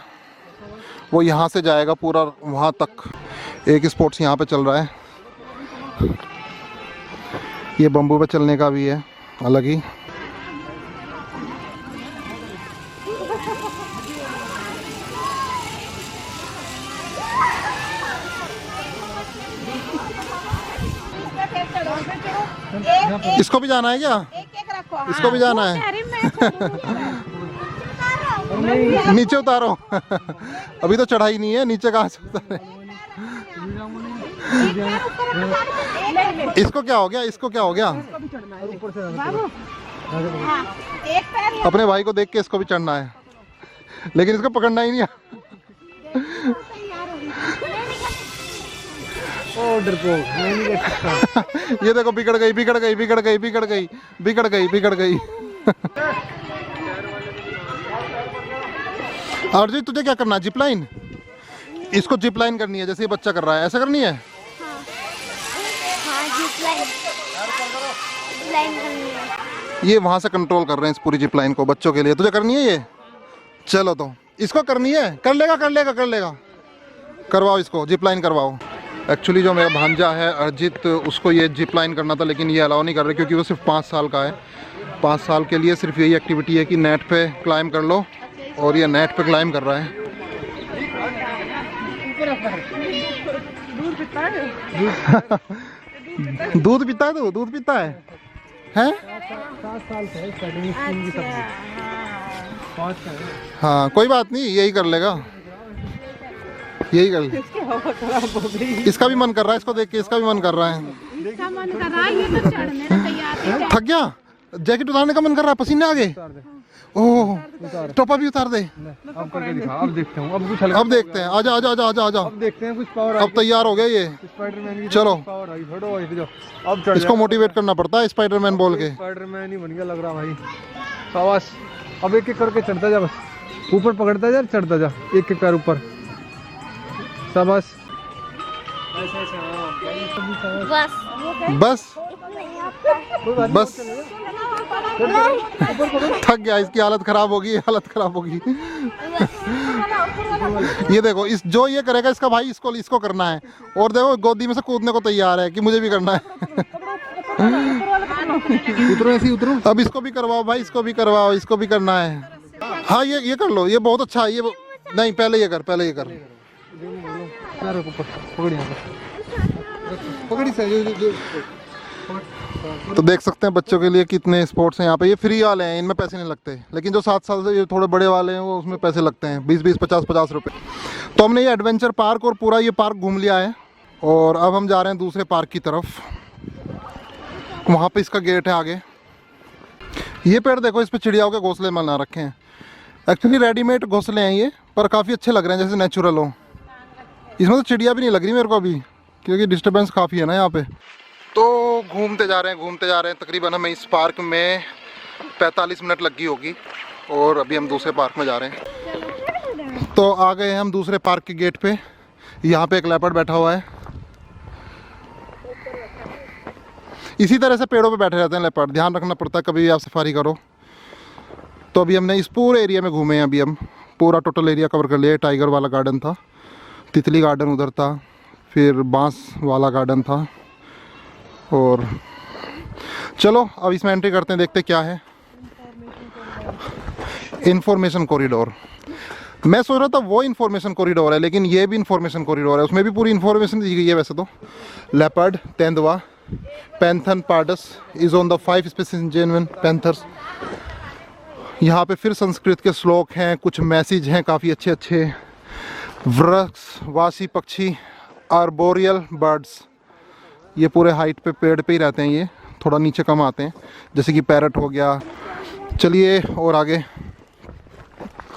वो यहाँ से जाएगा पूरा वहाँ तक। एक स्पोर्ट्स यहाँ पे चल रहा है। ये बम्बू पे चलने का भी है अलग ही। इसको भी जाना है क्या? इसको भी जाना है? नीचे उतारो। अभी तो चढ़ाई नहीं है, नीचे कहाँ से उतारे? इसको क्या हो गया, इसको क्या हो गया? अपने भाई को देख के इसको भी चढ़ना है, लेकिन इसको पकड़ना ही नहीं है। ये देखो बिगड़ गई। अर्जित तुझे क्या करना है? Zip line? इसको जिप लाइन करनी है, जैसे ये बच्चा कर रहा है, ऐसा करनी है। हाँ, जिप लाइन करनी है। ये वहां से कंट्रोल कर रहे हैं इस पूरी जिप लाइन को बच्चों के लिए। तुझे करनी है ये? चलो तो इसको करनी है, कर लेगा। करवाओ इसको, जिप लाइन करवाओ। एक्चुअली जो मेरा भांजा है अर्जित, उसको ये जिप लाइन करना था, लेकिन ये अलाउ नहीं कर रहे क्योंकि वो सिर्फ 5 साल का है। 5 साल के लिए सिर्फ यही एक्टिविटी है कि नेट पे क्लाइम कर लो, और ये नेट पे क्लाइम कर रहा है। दूध पीता है? तो दूध पीता है? हैं? 7 साल से स्टार्टिंग स्कूल की सब्जी 5 का है। हाँ कोई बात नहीं, यही कर लेगा, यही कर ले। इसका भी मन कर रहा है, इसको देख के इसका भी मन कर रहा है। इसका मन कर रहा है, ये तो चढ़ने को तैयार है। थक गया? जैकेट उतारने का मन कर रहा है, पसीने आ गए। उतार दे, ओह टोपा भी उतार दे। अब करके दिखा, अब देखते हैं, अब कुछ हल्का अब देखते हैं, आजा आजा आजा आजा आजा। अब देखते हैं कुछ पावर अब तैयार हो गया ये। स्पाइडरमैन की चलो। पावर आई, छोड़ो भाई जो अब चढ़ इसको मोटिवेट करना पड़ता है स्पाइडरमैन बोल के। स्पाइडरमैन ही बन गया लग रहा भाई। शाबाश, अब एक एक करके चढ़ता जा, बस ऊपर पकड़ता जा, चढ़ता जा, एक एक पैर ऊपर। शाबाश। बस बस थक गया, इसकी हालत खराब होगी, हालत खराब होगी। ये देखो, इस जो ये करेगा इसका भाई इसको करना है। और देखो गोदी में से कूदने को तैयार है कि मुझे भी करना है। उतरो, ऐसे ही उतरो। अब इसको भी करवाओ भाई, इसको भी करवाओ, इसको भी करना है। हाँ ये कर लो, ये बहुत अच्छा है। ये नहीं, पहले ये कर, पहले ये कर। पकड़ी से तो देख सकते हैं बच्चों के लिए कितने स्पोर्ट्स हैं यहाँ पे। ये फ्री वाले हैं, इनमें पैसे नहीं लगते। लेकिन जो 7 साल से ये थोड़े बड़े वाले हैं वो उसमें पैसे लगते हैं, 20-20, 50-50 रुपये। तो हमने ये एडवेंचर पार्क और पूरा ये पार्क घूम लिया है। और अब हम जा रहे हैं दूसरे पार्क की तरफ। वहाँ पे इसका गेट है आगे। ये पेड़ देखो, इस पर चिड़ियाओं के घोंसले बना रखे हैं। एक्चुअली रेडीमेड घोंसले हैं ये, पर काफ़ी अच्छे लग रहे हैं, जैसे नेचुरल हो। इसमें तो चिड़िया भी नहीं लग रही मेरे को अभी, क्योंकि डिस्टर्बेंस काफ़ी है ना यहाँ पे। तो घूमते जा रहे हैं। तकरीबन हमें इस पार्क में 45 मिनट लगी होगी। और अभी हम दूसरे पार्क में जा रहे हैं। तो आ गए हम दूसरे पार्क के गेट पे। यहाँ पे एक लेपर्ड बैठा हुआ है। इसी तरह से पेड़ों पे बैठे रहते हैं लेपर्ड, ध्यान रखना पड़ता है कभी भी आप सफारी करो। तो अभी हमने इस पूरे एरिया में घूमे हैं। अभी हम पूरा टोटल एरिया कवर कर लिया। टाइगर वाला गार्डन था, तितली गार्डन उधर था, फिर बांस वाला गार्डन था। और चलो अब इसमें एंट्री करते हैं, देखते क्या है। Information corridor. मैं सोच रहा था वो इंफॉर्मेशन कॉरिडोर है, लेकिन ये भी इंफॉर्मेशन कॉरिडोर है। उसमें भी पूरी इंफॉर्मेशन दी गई है वैसे तो। लेपर्ड, तेंदुआ, panthera pardus is on the 5 species genuine panthers. यहाँ पे फिर संस्कृत के श्लोक हैं, कुछ मैसेज हैं काफ़ी अच्छे अच्छे। वृक्ष वासी पक्षी, आर्बोरियल बर्ड्स, ये पूरे हाइट पे पेड़ पे ही रहते हैं। ये थोड़ा नीचे कम आते हैं, जैसे कि पैरट हो गया। चलिए और आगे।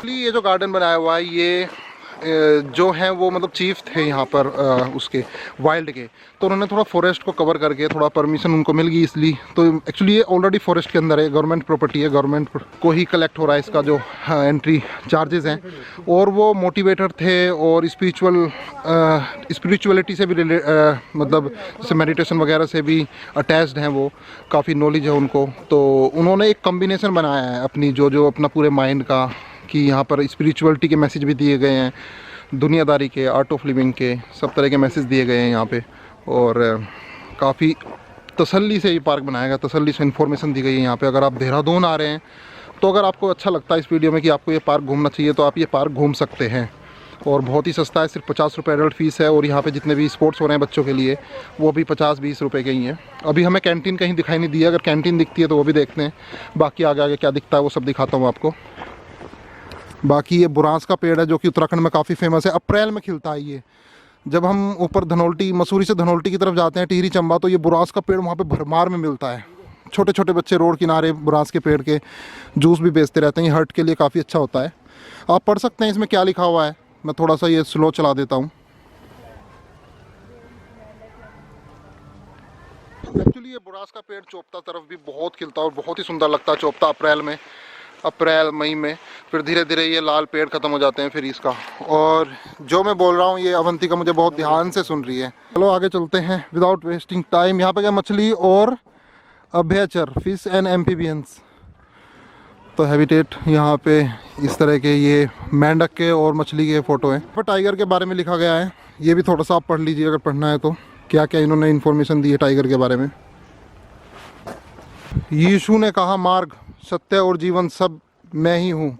ये जो गार्डन बनाया हुआ है, ये जो है वो मतलब चीफ थे यहाँ पर उसके वाइल्ड के। तो उन्होंने थोड़ा फॉरेस्ट को कवर करके थोड़ा परमिशन उनको मिल गई इसलिए। तो एक्चुअली ये ऑलरेडी फॉरेस्ट के अंदर है, गवर्नमेंट प्रॉपर्टी है, गवर्नमेंट को ही कलेक्ट हो रहा है इसका जो एंट्री चार्जेस हैं। और वो मोटिवेटर थे और स्पिरिचुअलिटी से भी मतलब जैसे मेडिटेशन वगैरह से भी अटैच्ड हैं वो, काफ़ी नॉलेज है उनको। तो उन्होंने एक कम्बिनेशन बनाया है अपनी जो अपना पूरे माइंड का, कि यहाँ पर स्पिरिचुअलिटी के मैसेज भी दिए गए हैं, दुनियादारी के, आर्ट ऑफ लिविंग के, सब तरह के मैसेज दिए गए हैं यहाँ पे। और काफ़ी तसल्ली से ये पार्क बनाया गया, तसल्ली से इन्फॉर्मेशन दी गई है यहाँ पे। अगर आप देहरादून आ रहे हैं तो अगर आपको अच्छा लगता है इस वीडियो में कि आपको ये पार्क घूमना चाहिए, तो आप ये पार्क घूम सकते हैं। और बहुत ही सस्ता है, सिर्फ 50 रुपये एडल्ट फीस है। और यहाँ पे जितने भी स्पोर्ट्स हो रहे हैं बच्चों के लिए वो भी 50-20 रुपये के ही हैं। अभी हमें कैंटीन कहीं दिखाई नहीं दिया, अगर कैंटीन दिखती है तो वो भी देखते हैं। बाकी आगे आगे क्या दिखता है वो सब दिखाता हूँ आपको। बाकी ये बुरांस का पेड़ है जो कि उत्तराखंड में काफ़ी फेमस है। अप्रैल में खिलता है ये। जब हम ऊपर धनौल्टी, मसूरी से धनौल्टी की तरफ जाते हैं, टिहरी चंबा, तो ये बुरांस का पेड़ वहाँ पे भरमार में मिलता है। छोटे छोटे बच्चे रोड किनारे बुरांस के पेड़ के जूस भी बेचते रहते हैं। ये हर्ट के लिए काफ़ी अच्छा होता है। आप पढ़ सकते हैं इसमें क्या लिखा हुआ है। मैं थोड़ा सा ये स्लो चला देता हूँ। एक्चुअली ये बुरांस का पेड़ चोपता तरफ भी बहुत खिलता है और बहुत ही सुंदर लगता है चोपता अप्रैल में, अप्रैल मई में। फिर धीरे धीरे ये लाल पेड़ ख़त्म हो जाते हैं फिर इसका। और जो मैं बोल रहा हूँ ये अवंतिका मुझे बहुत ध्यान से सुन रही है। चलो आगे चलते हैं विदाउट वेस्टिंग टाइम। यहाँ पे क्या मछली और अभ्यचर, फिश एंड एम्फीबियंस। तो हैबिटेट यहाँ पे इस तरह के ये मेंढक के और मछली के फ़ोटो हैं। पर टाइगर के बारे में लिखा गया है, ये भी थोड़ा सा आप पढ़ लीजिए अगर पढ़ना है तो, क्या क्या इन्होंने इन्फॉर्मेशन दी है टाइगर के बारे में। यीशु ने कहा मार्ग, सत्य और जीवन सब मैं ही हूँ।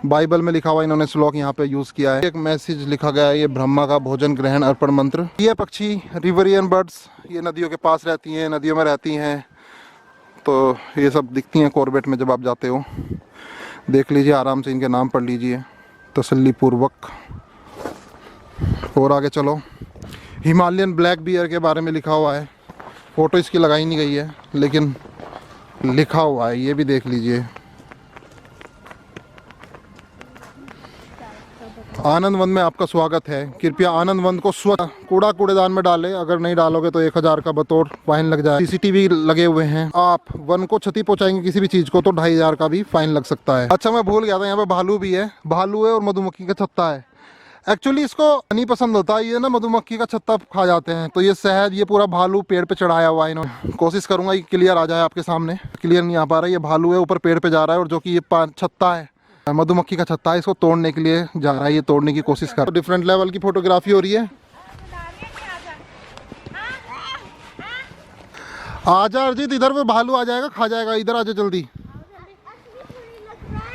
बाइबल में लिखा हुआ इन्होंने श्लोक यहाँ पे यूज़ किया है। एक मैसेज लिखा गया है, ये ब्रह्मा का भोजन ग्रहण अर्पण मंत्र। ये पक्षी रिवरियन बर्ड्स, ये नदियों के पास रहती हैं, नदियों में रहती हैं। तो ये सब दिखती हैं कॉर्बेट में जब आप जाते हो। देख लीजिए आराम से, इनके नाम पढ़ लीजिए तसल्ली पूर्वक। और आगे चलो। हिमालयन ब्लैक बियर के बारे में लिखा हुआ है। फ़ोटो इसकी लगाई नहीं गई है, लेकिन लिखा हुआ है, ये भी देख लीजिए। आनंद वन में आपका स्वागत है, कृपया आनंद वन को स्वच्छ कूड़ा कूड़ेदान में डालें, अगर नहीं डालोगे तो 1000 का बतौर फाइन लग जाए। सीसीटीवी लगे हुए हैं, आप वन को क्षति पहुंचाएंगे किसी भी चीज को तो 2500 का भी फाइन लग सकता है। अच्छा मैं भूल गया था, यहाँ पे भालू भी है, भालू है और मधुमक्खी का छत्ता है। एक्चुअली इसको नहीं पसंद होता, ये ना मधुमक्खी का छत्ता खा जाते हैं, तो ये शहद ये पूरा भालू पेड़ पे चढ़ाया हुआ है इन्होंने। कोशिश करूंगा कि क्लियर आ जाए आपके सामने, क्लियर नहीं आ पा रहा है। ये भालू है, ऊपर पेड़ पे जा रहा है, और जो कि ये छत्ता है, मधुमक्खी का छत्ता है, इसको तोड़ने के लिए जा रहा है, ये तोड़ने की कोशिश कर रहा है। डिफरेंट लेवल की फोटोग्राफी हो रही है। आजा अर्जित, इधर पे भालू आ जाएगा, खा जाएगा, इधर आजा जल्दी।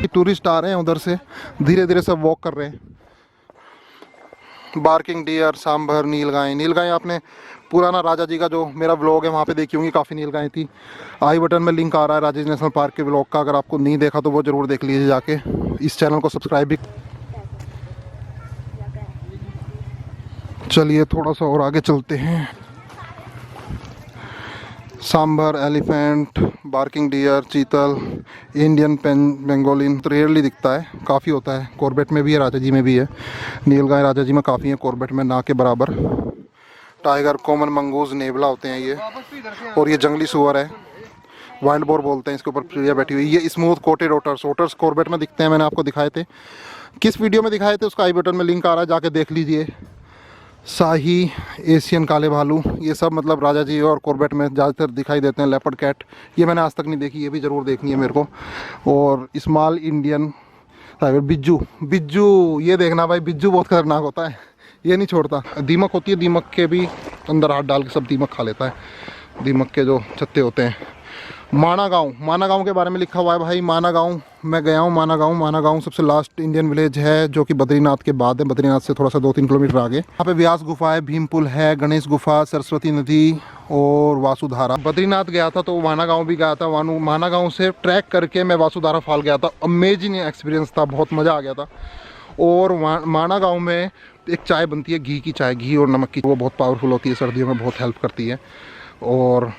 टूरिस्ट आ रहे हैं उधर से, धीरे धीरे सब वॉक कर रहे हैं। बार्किंग डियर, सांभर, नीलगाय। नीलगाय आपने पुराना राजा जी का जो मेरा व्लॉग है वहाँ पे देखी होंगी, काफ़ी नीलगाय थी। आई बटन में लिंक आ रहा है राजेश नेशनल पार्क के व्लॉग का, अगर आपको नहीं देखा तो वो ज़रूर देख लीजिए जाके। इस चैनल को सब्सक्राइब भी। चलिए थोड़ा सा और आगे चलते हैं। सांभर, एलिफेंट, बार्किंग डियर, चीतल, इंडियन बेंगोलिन तो रेयरली दिखता है, काफ़ी होता है। कॉर्बेट में भी है, राजा जी में भी है। नीलगाय राजा जी में काफ़ी है, कॉर्बेट में ना के बराबर। टाइगर, कॉमन मंगूज, नेवला होते हैं ये, और ये जंगली सुअर है, वाइल्ड बोर बोलते हैं इसके ऊपर चिड़िया बैठी हुई। ये smooth coated otters, otters Corbett में दिखते हैं, मैंने आपको दिखाए थे। किस वीडियो में दिखाए थे उसका आई बटन में लिंक आ रहा है, जाके देख लीजिए। शाही, एशियन काले भालू, ये सब मतलब राजा जी और कॉर्बेट में ज़्यादातर दिखाई देते हैं। लेपर्ड कैट ये मैंने आज तक नहीं देखी, ये भी ज़रूर देखनी है मेरे को। और स्मॉल इंडियन टाइगर, बिज्जू, बिज्जू ये देखना भाई, बिज्जू बहुत खतरनाक होता है, ये नहीं छोड़ता। दीमक होती है, दीमक के भी अंदर हाथ डाल के सब दीमक खा लेता है, दीमक के जो छत्ते होते हैं। माना गाँव, माना गाँव के बारे में लिखा हुआ है भाई। माना गाँव मैं गया हूँ, माना गाँव। माना गाँव सबसे लास्ट इंडियन विलेज है जो कि बद्रीनाथ के बाद है, बद्रीनाथ से थोड़ा सा 2-3 किलोमीटर आगे। यहाँ पे व्यास गुफा है, भीम पुल है, गणेश गुफा, सरस्वती नदी और वासुधारा। बद्रीनाथ गया था तो माना गाँव भी गया था। माना गाँव से ट्रैक करके मैं वासुधारा फॉल गया था, अमेजिंग एक्सपीरियंस था, बहुत मज़ा आ गया था। और माना गाँव में एक चाय बनती है, घी की चाय, घी और नमक की, वो बहुत पावरफुल होती है, सर्दियों में बहुत हेल्प करती है, और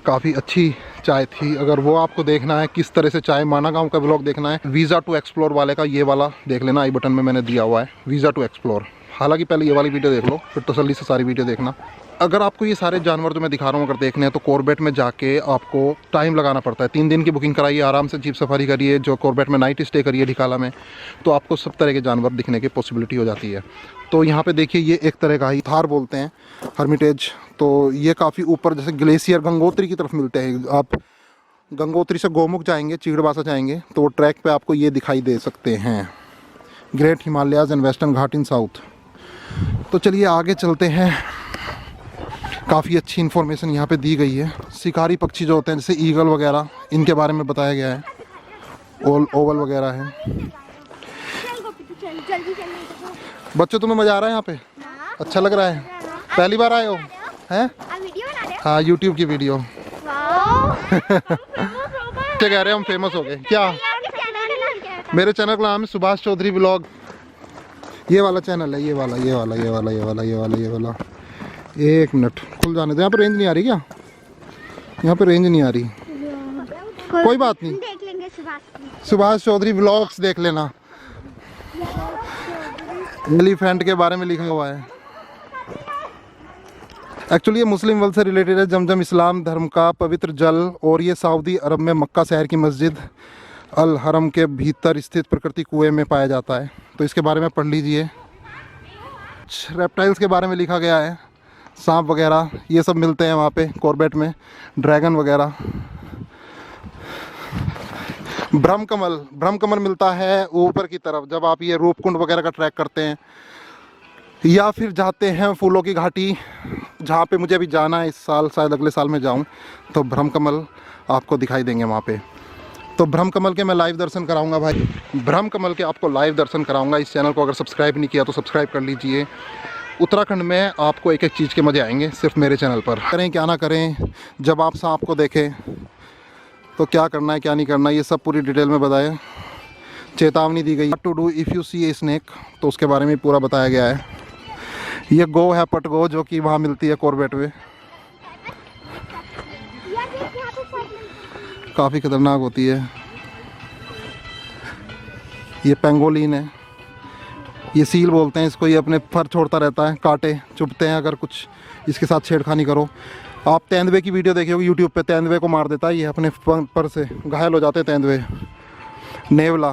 काफ़ी अच्छी चाय थी। अगर वो आपको देखना है किस तरह से चाय, माना गाँव का व्लॉग देखना है, वीज़ा टू एक्सप्लोर वाले का ये वाला देख लेना, आई बटन में मैंने दिया हुआ है, वीज़ा टू एक्सप्लोर। हालांकि पहले ये वाली वीडियो देख लो, फिर तसल्ली से सारी वीडियो देखना। अगर आपको ये सारे जानवर जो मैं दिखा रहा हूँ अगर देखने हैं तो कॉर्बेट में जाके आपको टाइम लगाना पड़ता है। 3 दिन की बुकिंग कराइए, आराम से जीप सफारी करिए, जो कॉर्बेट में नाइट स्टे करिए ढिकाला में, तो आपको सब तरह के जानवर दिखने की पॉसिबिलिटी हो जाती है। तो यहाँ पे देखिए ये एक तरह का ही थार बोलते हैं, हर्मिटेज। तो ये काफ़ी ऊपर जैसे ग्लेशियर गंगोत्री की तरफ मिलते हैं। आप गंगोत्री से गोमुख जाएंगे, चीड़बासा जाएंगे तो वो ट्रैक पे आपको ये दिखाई दे सकते हैं, great Himalayas and western Ghat in south. तो चलिए आगे चलते हैं। काफ़ी अच्छी इन्फॉर्मेशन यहाँ पे दी गई है। शिकारी पक्षी जो होते हैं जैसे ईगल वगैरह, इनके बारे में बताया गया है। ओवल वगैरह है। बच्चों तुम्हें मज़ा आ रहा है यहाँ पे? अच्छा लग रहा है? पहली बार आए हो हैं? हाँ, यूट्यूब की वीडियो। क्या कह रहे हैं हम फेमस हो गए क्या? मेरे चैनल का नाम है सुभाष चौधरी व्लॉग। ये वाला चैनल है, ये वाला। एक मिनट खुल जाने दो। यहाँ पर रेंज नहीं आ रही क्या? यहाँ पे रेंज नहीं आ रही, कोई बात नहीं, देख लेंगे। सुभाष चौधरी व्लॉग्स देख लेना। एलिफेंट के बारे में लिखा हुआ है। एक्चुअली ये मुस्लिम वर्ल्ड से रिलेटेड है। जमजम इस्लाम धर्म का पवित्र जल, और ये सऊदी अरब में मक्का शहर की मस्जिद अल हरम के भीतर स्थित प्रकृति कुएं में पाया जाता है। तो इसके बारे में पढ़ लीजिए। रेप्टाइल्स के बारे में लिखा गया है, सांप वगैरह ये सब मिलते हैं वहाँ पे कॉर्बेट में, ड्रैगन वगैरह। ब्रह्मकमल मिलता है ऊपर की तरफ जब आप ये रूपकुंड वगैरह का ट्रैक करते हैं, या फिर जाते हैं फूलों की घाटी, जहाँ पे मुझे अभी जाना है इस साल, शायद अगले साल में जाऊँ, तो ब्रह्मकमल आपको दिखाई देंगे वहाँ पे। तो ब्रह्मकमल के मैं लाइव दर्शन कराऊंगा भाई, ब्रह्मकमल के आपको लाइव दर्शन कराऊंगा। इस चैनल को अगर सब्सक्राइब नहीं किया तो सब्सक्राइब कर लीजिए। उत्तराखंड में आपको एक एक चीज़ के मज़े आएंगे सिर्फ मेरे चैनल पर। करें क्या ना करें, जब आप सांप को देखें तो क्या करना है क्या नहीं करना है, ये सब पूरी डिटेल में बताया, चेतावनी दी गई। To do if you see a snake, तो उसके बारे में पूरा बताया गया है। ये गो है पटगो, जो कि वहाँ मिलती है कॉर्बेट में। काफ़ी खतरनाक होती है। ये पेंगोलिन है, ये सील बोलते हैं इसको। ये अपने फर छोड़ता रहता है, कांटे चुभते हैं अगर कुछ इसके साथ छेड़खानी करो। आप तेंदुए की वीडियो देखी होगी यूट्यूब पे, तेंदुए को मार देता है ये अपने पर से, घायल हो जाते हैं तेंदुए। नेवला,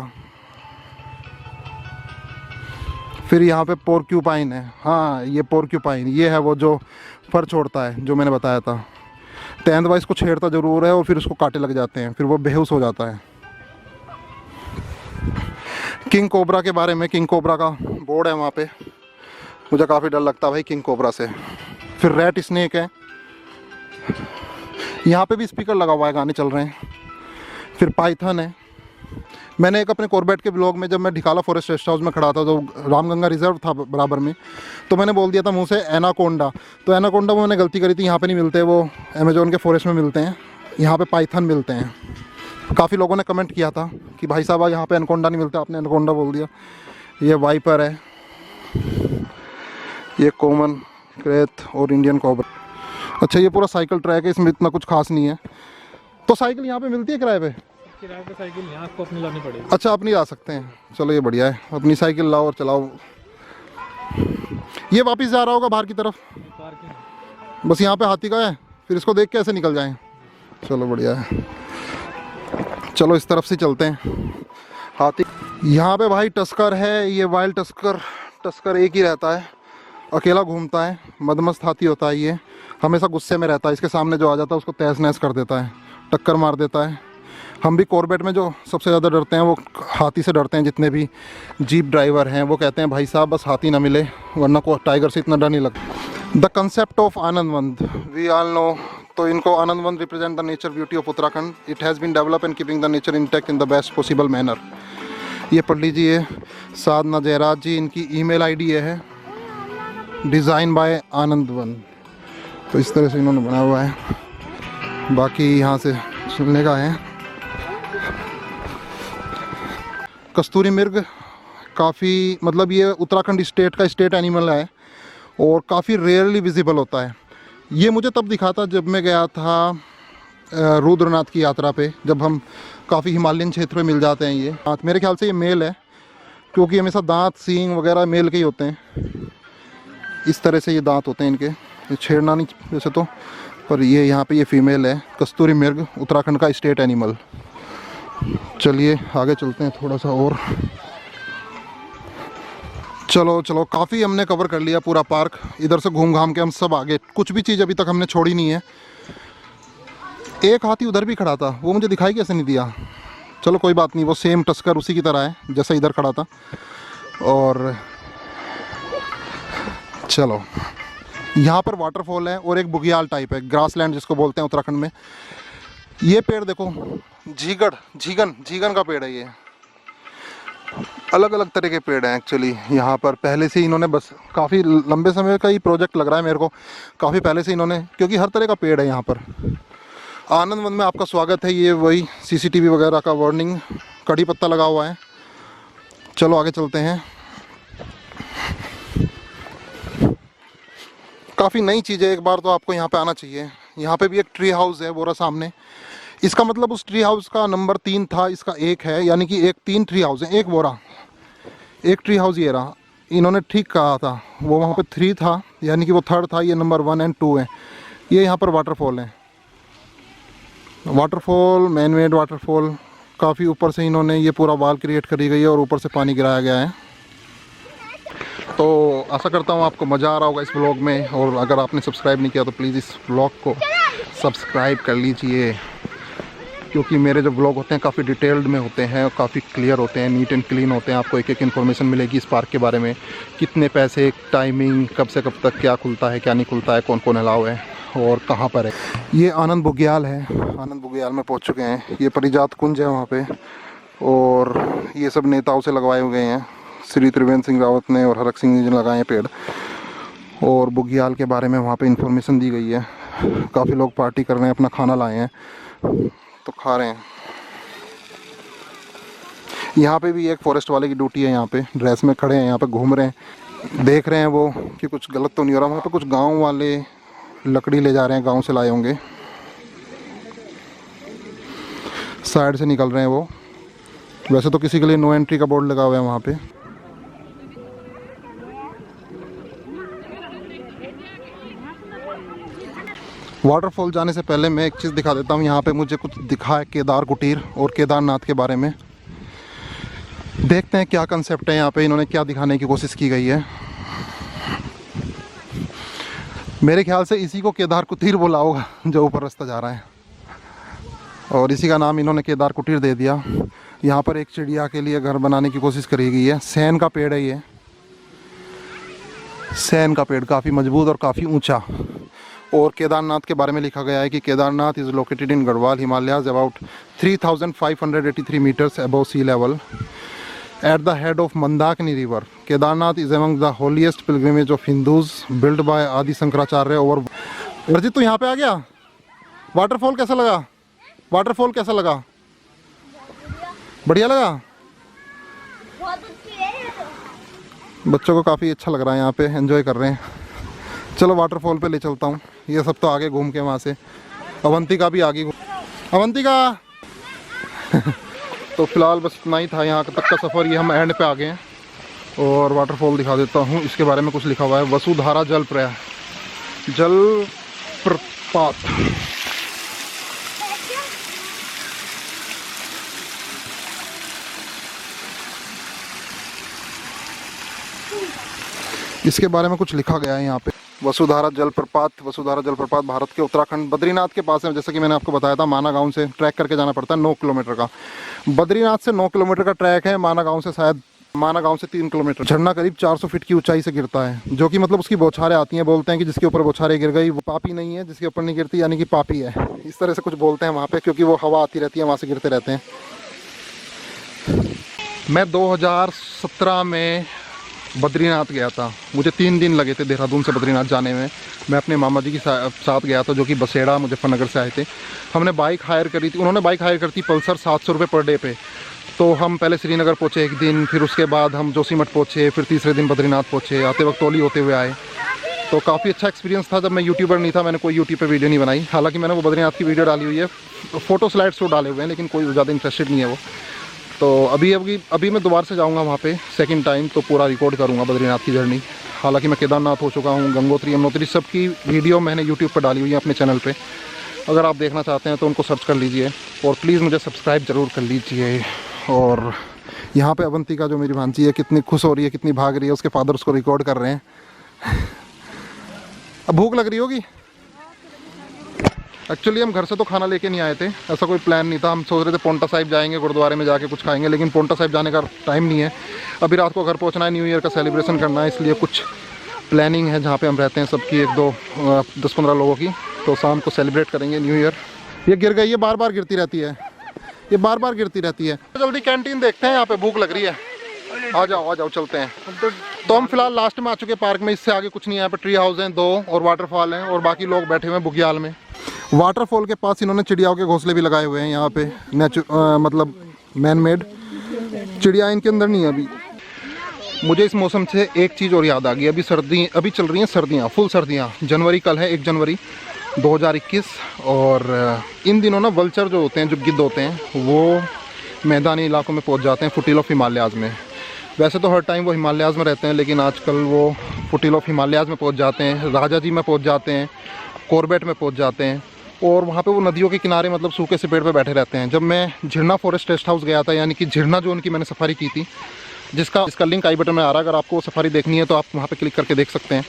फिर यहाँ पे पोर्क्यूपाइन है। हाँ, ये पोर्क्यूपाइन ये है वो जो फर छोड़ता है, जो मैंने बताया था। तेंदुआ इसको छेड़ता ज़रूर है और फिर उसको कांटे लग जाते हैं, फिर वो बेहोश हो जाता है। किंग कोबरा के बारे में, किंग कोबरा का बोर्ड है वहाँ पे, मुझे काफ़ी डर लगता है भाई किंग कोबरा से। फिर रेड स्नेक है, यहाँ पे भी स्पीकर लगा हुआ है, गाने चल रहे हैं। फिर पाइथन है। मैंने एक अपने कॉर्बेट के ब्लॉग में, जब मैं ढिकाला फॉरेस्ट रेस्ट हाउस में खड़ा था, तो रामगंगा रिजर्व था बराबर में, तो मैंने बोल दिया था मुँह से एनाकोंडा। तो एनाकोंडा वो मैंने गलती करी थी, यहाँ पे नहीं मिलते, वो अमेजोन के फॉरेस्ट में मिलते हैं। यहाँ पे पाइथन मिलते हैं। काफ़ी लोगों ने कमेंट किया था कि भाई साहब यहाँ पे एनाकोंडा नहीं मिलता, आपने एनाकोंडा बोल दिया। ये वाइपर है, ये कॉमन क्रेथ और इंडियन कोबरा। अच्छा, ये पूरा साइकिल ट्रैक है, इसमें इतना कुछ खास नहीं है। तो साइकिल यहाँ पे मिलती है किराए पे? किराए पे साइकिल यहाँ आपको अपनी लानी पड़ेगी। अच्छा, अपनी ला सकते हैं, चलो ये बढ़िया है। अपनी साइकिल लाओ और चलाओ। ये वापस जा रहा होगा बाहर की तरफ, बस यहाँ पे हाथी का है, फिर इसको देख के ऐसे निकल जाएं। चलो बढ़िया है, चलो इस तरफ से चलते हैं। हाथी यहाँ पे भाई टस्कर है, ये वाइल्ड टस्कर। टस्कर एक ही रहता है, अकेला घूमता है, मदमस्त हाथी होता है। ये हमेशा गुस्से में रहता है, इसके सामने जो आ जाता है उसको तहस नहस कर देता है, टक्कर मार देता है। हम भी कॉर्बेट में जो सबसे ज़्यादा डरते हैं वो हाथी से डरते हैं। जितने भी जीप ड्राइवर हैं वो कहते हैं भाई साहब बस हाथी ना मिले, वरना को टाइगर से इतना डर नहीं लगता। The concept of Anand Van, we all know. तो इनको Anand Van represent the nature beauty of Uttarakhand. It has been develop and keeping the nature intact in the best possible manner. ये पढ़ लीजिए, साधना जयराज जी, इनकी ईमेल आईडी ये है, डिज़ाइन बाय आनंद वन। तो इस तरह से इन्होंने बनाया हुआ है। बाकी यहाँ से चलने का है। कस्तूरी मृग काफ़ी, मतलब ये उत्तराखंड स्टेट का स्टेट एनिमल है और काफ़ी रेयरली विजिबल होता है। ये मुझे तब दिखा था जब मैं गया था रुद्रनाथ की यात्रा पे, जब हम काफ़ी हिमालयन क्षेत्र में मिल जाते हैं। ये मेरे ख्याल से ये मेल है, क्योंकि हमेशा दांत सींग वगैरह मेल के ही होते हैं। इस तरह से ये दांत होते हैं इनके, ये छेड़ना नहीं वैसे तो, पर ये यहाँ पे ये फीमेल है। कस्तूरी मृग उत्तराखंड का स्टेट एनिमल। चलिए आगे चलते हैं थोड़ा सा और। चलो चलो, काफ़ी हमने कवर कर लिया पूरा पार्क। इधर से घूम घाम के हम सब आगे, कुछ भी चीज़ अभी तक हमने छोड़ी नहीं है। एक हाथी उधर भी खड़ा था, वो मुझे दिखाई कैसे नहीं दिया? चलो कोई बात नहीं, वो सेम टस्कर उसी की तरह है जैसा इधर खड़ा था। और चलो, यहाँ पर वाटरफॉल है और एक बुग्याल टाइप है, ग्रासलैंड जिसको बोलते हैं उत्तराखंड में। ये पेड़ देखो, झीगन का पेड़ है ये। अलग अलग तरह के पेड़ हैं एक्चुअली यहाँ पर। पहले से इन्होंने, बस काफ़ी लंबे समय का ही प्रोजेक्ट लग रहा है मेरे को, काफ़ी पहले से इन्होंने, क्योंकि हर तरह का पेड़ है यहाँ पर। आनंद वन में आपका स्वागत है। ये वही सीसीटीवी वगैरह का वार्निंग, कड़ी पत्ता लगा हुआ है। चलो आगे चलते हैं। काफ़ी नई चीज़ है, एक बार तो आपको यहाँ पे आना चाहिए। यहाँ पे भी एक ट्री हाउस है वो रहा सामने। इसका मतलब उस ट्री हाउस का नंबर 3 था, इसका 1 है, यानी कि 3 ट्री हाउस है। एक वो रहा, एक ट्री हाउस ये रहा। इन्होंने ठीक कहा था, वो वहाँ पे 3 था, यानी कि वो 3rd था। ये नंबर 1 और 2 है। ये यहाँ पर वाटरफॉल है, वाटरफॉल, मैन मेड वाटरफॉल। काफ़ी ऊपर से इन्होंने ये पूरा वॉल क्रिएट करी गई है और ऊपर से पानी गिराया गया है। तो आशा करता हूँ आपको मज़ा आ रहा होगा इस ब्लॉग में। और अगर आपने सब्सक्राइब नहीं किया तो प्लीज़ इस ब्लॉग को सब्सक्राइब कर लीजिए, क्योंकि मेरे जो ब्लॉग होते हैं काफ़ी डिटेल्ड में होते हैं, काफ़ी क्लियर होते हैं, नीट एंड क्लीन होते हैं। आपको एक एक इन्फॉर्मेशन मिलेगी इस पार्क के बारे में, कितने पैसे, टाइमिंग, कब से कब तक क्या खुलता है क्या नहीं खुलता है, कौन कौन अलाउ है और कहाँ पर है। ये आनंद बुग्याल है, आनंद बुग्याल में पहुँच चुके हैं। ये परिजात कुंज है वहाँ पे, और ये सब नेताओं से लगवाए हुए हैं। श्री त्रिवेंद्र सिंह रावत ने और हरक सिंह जी ने लगाए हैं पेड़। और बुग्याल के बारे में वहाँ पे इंफॉर्मेशन दी गई है। काफ़ी लोग पार्टी कर रहे हैं, अपना खाना लाए हैं तो खा रहे हैं। यहाँ पे भी एक फॉरेस्ट वाले की ड्यूटी है, यहाँ पे ड्रेस में खड़े हैं, यहाँ पे घूम रहे हैं, देख रहे हैं वो कि कुछ गलत तो नहीं हो रहा। वहाँ पे कुछ गांव वाले लकड़ी ले जा रहे हैं, गांव से लाए होंगे। साइड से निकल रहे हैं वो। वैसे तो किसी के लिए नो एंट्री का बोर्ड लगा हुआ है वहाँ पे। वाटरफॉल जाने से पहले मैं एक चीज़ दिखा देता हूँ। यहाँ पे मुझे कुछ दिखा है केदार कुटीर और केदारनाथ के बारे में। देखते हैं क्या कंसेप्ट है यहाँ पे, इन्होंने क्या दिखाने की कोशिश की गई है। मेरे ख्याल से इसी को केदार कुटीर बोला होगा जो ऊपर रास्ता जा रहा है, और इसी का नाम इन्होंने केदार कुटीर दे दिया। यहाँ पर एक चिड़िया के लिए घर बनाने की कोशिश करी गई है। सैन का पेड़ है ये, सैन का पेड़ काफ़ी मजबूत और काफ़ी ऊंचा। और केदारनाथ के बारे में लिखा गया है कि Kedarnath is located in Garhwal Himalayas about 3583 metres above sea level at the head of Mandakini river. Kedarnath is among the holiest pilgrimage of Hindus build by Adi Shankaracharya over. वर्जित, तो यहाँ पे आ गया। वाटरफॉल कैसा लगा? वाटरफॉल कैसा लगा? बढ़िया लगा? बच्चों को काफ़ी अच्छा लग रहा है, यहाँ पे एंजॉय कर रहे हैं। चलो वाटरफॉल पे ले चलता हूँ। ये सब तो आगे घूम के वहाँ से अवंतिका भी आगे। अवंतिका तो फिलहाल बस इतना ही था यहाँ तक का सफ़र। ये हम एंड पे आ गए हैं और वाटरफॉल दिखा देता हूँ। इसके बारे में कुछ लिखा हुआ है, वसुधारा जलप्रपात। इसके बारे में कुछ लिखा गया है यहाँ पे। वसुधारा जलप्रपात भारत के उत्तराखंड बद्रीनाथ के पास है। जैसा कि मैंने आपको बताया था, माना गांव से ट्रैक करके जाना पड़ता है 9 किलोमीटर का। बद्रीनाथ से 9 किलोमीटर का ट्रैक है, माना गांव से 3 किलोमीटर। झरना करीब 400 फीट की ऊंचाई से गिरता है, जो कि मतलब उसकी बौछारें आती हैं। बोलते हैं कि जिसके ऊपर बौछारें गिर गई वो पापी नहीं है, जिसके ऊपर नहीं गिरती यानी कि पापी है। इस तरह से कुछ बोलते हैं वहाँ पे, क्योंकि वो हवा आती रहती है, वहाँ से गिरते रहते हैं। मैं 2017 में बद्रीनाथ गया था। मुझे 3 दिन लगे थे देहरादून से बद्रीनाथ जाने में। मैं अपने मामा जी के साथ गया था, जो कि बसेड़ा मुजफ्फरनगर से आए थे। हमने बाइक हायर करी थी, उन्होंने बाइक हायर करी थी पल्सर 700 रुपये पर डे पे। तो हम पहले श्रीनगर पहुँचे एक दिन, फिर उसके बाद हम जोशीमठ पहुँचे, फिर तीसरे दिन बद्रीनाथ पहुँचे। आते वक्त टोली होते हुए आए। तो काफ़ी अच्छा एक्सपीरियंस था। जब मैं यूट्यूबर नहीं था, मैंने कोई यूट्यूब पर वीडियो नहीं बनाई। हालाँकि मैंने वो बद्रीनाथ की वीडियो डाली हुई है, फ़ोटो स्लाइड्स तो डाले हुए हैं, लेकिन कोई ज़्यादा इंटरेस्टेड नहीं है वो। तो अभी मैं दोबारा से जाऊंगा वहाँ पे सेकंड टाइम, तो पूरा रिकॉर्ड करूंगा बद्रीनाथ की जर्नी। हालांकि मैं केदारनाथ हो चुका हूँ, गंगोत्री, यमुनोत्री, सब की वीडियो मैंने यूट्यूब पर डाली हुई है अपने चैनल पे। अगर आप देखना चाहते हैं तो उनको सर्च कर लीजिए, और प्लीज़ मुझे सब्सक्राइब ज़रूर कर लीजिए। और यहाँ पर अवंतिका जो मेरी भांजी है, कितनी खुश हो रही है, कितनी भाग रही है। उसके फादर उसको रिकॉर्ड कर रहे हैं। अब भूख लग रही होगी। एक्चुअली हम घर से तो खाना लेके नहीं आए थे, ऐसा कोई प्लान नहीं था। हम सोच रहे थे पोंटा साहिब जाएंगे, गुरुद्वारे में जाके कुछ खाएंगे, लेकिन पोंटा साहिब जाने का टाइम नहीं है। अभी रात को घर पहुंचना है, न्यू ईयर का सेलिब्रेशन करना है, इसलिए कुछ प्लानिंग है जहाँ पे हम रहते हैं सबकी, 10-15 लोगों की। तो शाम को सेलिब्रेट करेंगे न्यू ईयर। ये गिर गई, ये बार बार गिरती रहती है, ये बार बार गिरती रहती है। जल्दी कैंटीन देखते हैं, यहाँ पे भूख लग रही है। आ जाओ चलते हैं। तो हम फिलहाल लास्ट में आ चुके पार्क में, इससे आगे कुछ नहीं है। यहाँ पे ट्री हाउस हैं 2 और वाटरफॉल हैं, और बाकी लोग बैठे हुए हैं बुग्याल में। वाटरफॉल के पास इन्होंने चिड़ियाओं के घोंसले भी लगाए हुए हैं यहाँ पे, मतलब मैन मेड। चिड़िया इनके अंदर नहीं है अभी। मुझे इस मौसम से एक चीज़ और याद आ गई। अभी चल रही हैं सर्दियाँ, फुल सर्दियाँ। जनवरी कल है 1 जनवरी 2021। और इन दिनों ना वल्चर जो होते हैं, जो गिद्ध होते हैं, वो मैदानी इलाकों में पहुँच जाते हैं, फुटिल ऑफ हिमालयाज़ में। वैसे तो हर टाइम वो हिमालयाज़ में रहते हैं, लेकिन आजकल वो फुटिल ऑफ हिमालयाज़ में पहुँच जाते हैं, राजा जी में पहुँच जाते हैं, कॉर्बेट में पहुँच जाते हैं। और वहाँ पे वो नदियों के किनारे मतलब सूखे से पेड़ पे बैठे रहते हैं। जब मैं झिरना फॉरेस्ट रेस्ट हाउस गया था, यानी कि झिरना जोन की मैंने सफारी की थी, जिसका लिंक आई बटन में आ रहा है। अगर आपको सफारी देखनी है तो आप वहाँ पे क्लिक करके देख सकते हैं।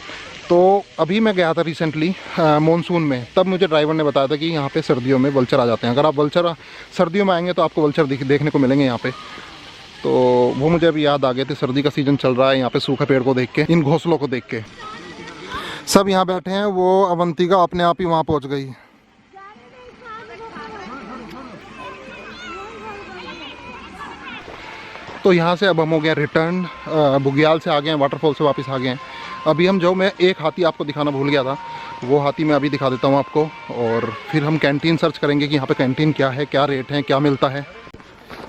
तो अभी मैं गया था रिसेंटली मानसून में, तब मुझे ड्राइवर ने बताया था कि यहाँ पे सर्दियों में वल्चर आ जाते हैं। अगर आप वल्चर सर्दियों में आएंगे तो आपको वल्चर देखने को मिलेंगे यहाँ पे। तो वो मुझे अभी याद आ गए थे। सर्दी का सीज़न चल रहा है, यहाँ पे सूखे पेड़ को देख के, इन घोंसलों को देख के। सब यहाँ बैठे हैं। वो अवंतिका अपने आप ही वहाँ पहुँच गई। तो यहाँ से अब हम हो गए रिटर्न, बुग्याल से आ गए हैं, वाटरफॉल से वापस आ गए हैं। अभी हम मैं एक हाथी आपको दिखाना भूल गया था, वो हाथी मैं अभी दिखा देता हूँ आपको। और फिर हम कैंटीन सर्च करेंगे कि यहाँ पे कैंटीन क्या है, क्या रेट है, क्या मिलता है।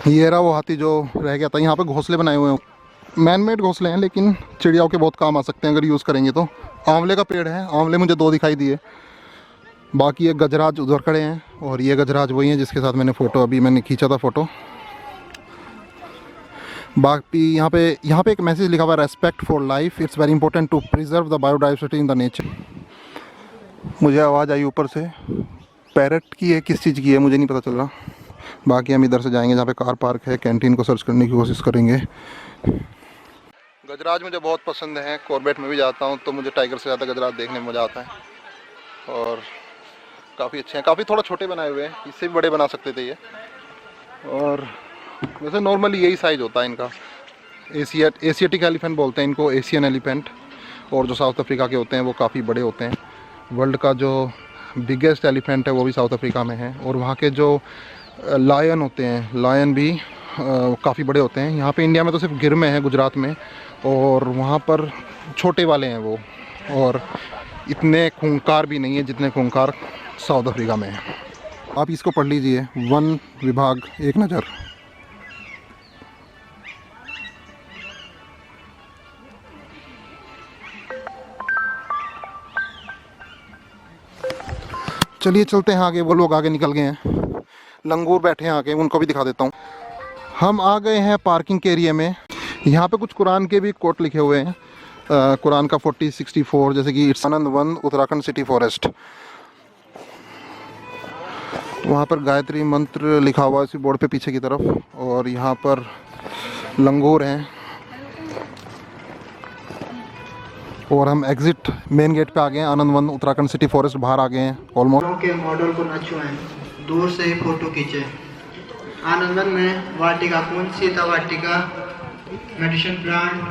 ये रहा वो हाथी जो रह गया था। यहाँ पे घोंसले बनाए हुए हैं, मैन मेड घोंसले हैं, लेकिन चिड़ियाओं के बहुत काम आ सकते हैं अगर यूज़ करेंगे तो। आंवले का पेड़ है, आंवले मुझे 2 दिखाई दिए। बाकी ये गजराज उधर खड़े हैं और ये गजराज वही हैं जिसके साथ मैंने खींचा था फ़ोटो। बाकी यहाँ पे एक मैसेज लिखा हुआ है, respect for life, it's very important to preserve the biodiversity in the nature. मुझे आवाज़ आई ऊपर से, पैरट की है किस चीज़ की है मुझे नहीं पता चल रहा। बाकी हम इधर से जाएंगे जहाँ पे कार पार्क है, कैंटीन को सर्च करने की कोशिश करेंगे। गजराज मुझे बहुत पसंद है, कॉर्बेट में भी जाता हूँ तो मुझे टाइगर से ज़्यादा गजराज देखने में मज़ा आता है। और काफ़ी अच्छे हैं, काफ़ी थोड़ा छोटे बनाए हुए हैं, इससे भी बड़े बना सकते थे ये। और वैसे नॉर्मली यही साइज़ होता है इनका। एशियाटिक एलिफेंट बोलते हैं इनको, एशियन एलिफेंट। और जो साउथ अफ्रीका के होते हैं वो काफ़ी बड़े होते हैं। वर्ल्ड का जो बिगेस्ट एलिफेंट है वो भी साउथ अफ्रीका में है। और वहाँ के जो लायन होते हैं, लायन भी काफ़ी बड़े होते हैं। यहाँ पे इंडिया में तो सिर्फ गिर में है, गुजरात में, और वहाँ पर छोटे वाले हैं वो, और इतने खूंखार भी नहीं है जितने खूंखार साउथ अफ्रीका में है। आप इसको पढ़ लीजिए, वन विभाग एक नज़र। चलिए चलते हैं आगे, वो लोग आगे निकल गए हैं, लंगूर बैठे हैं आगे, उनको भी दिखा देता हूँ। हम आ गए हैं पार्किंग के एरिया में। यहाँ पे कुछ कुरान के भी कोट लिखे हुए हैं, कुरान का 4064, जैसे कि it's Anand Van Uttarakhand city forest. वहाँ पर गायत्री मंत्र लिखा हुआ है इसी बोर्ड पे पीछे की तरफ। और यहाँ पर लंगूर हैं। और हम एग्जिट मेन गेट पे आ गए हैं, आनंद वन उत्तराखंड सिटी फॉरेस्ट बाहर आ गए हैं ऑलमोस्ट। के मॉडल को न छुएं, दूर से ही फोटो खींचे। आनंदवन में वाटिका कुंज, सीता वाटिका, मेडिसिन प्लांट,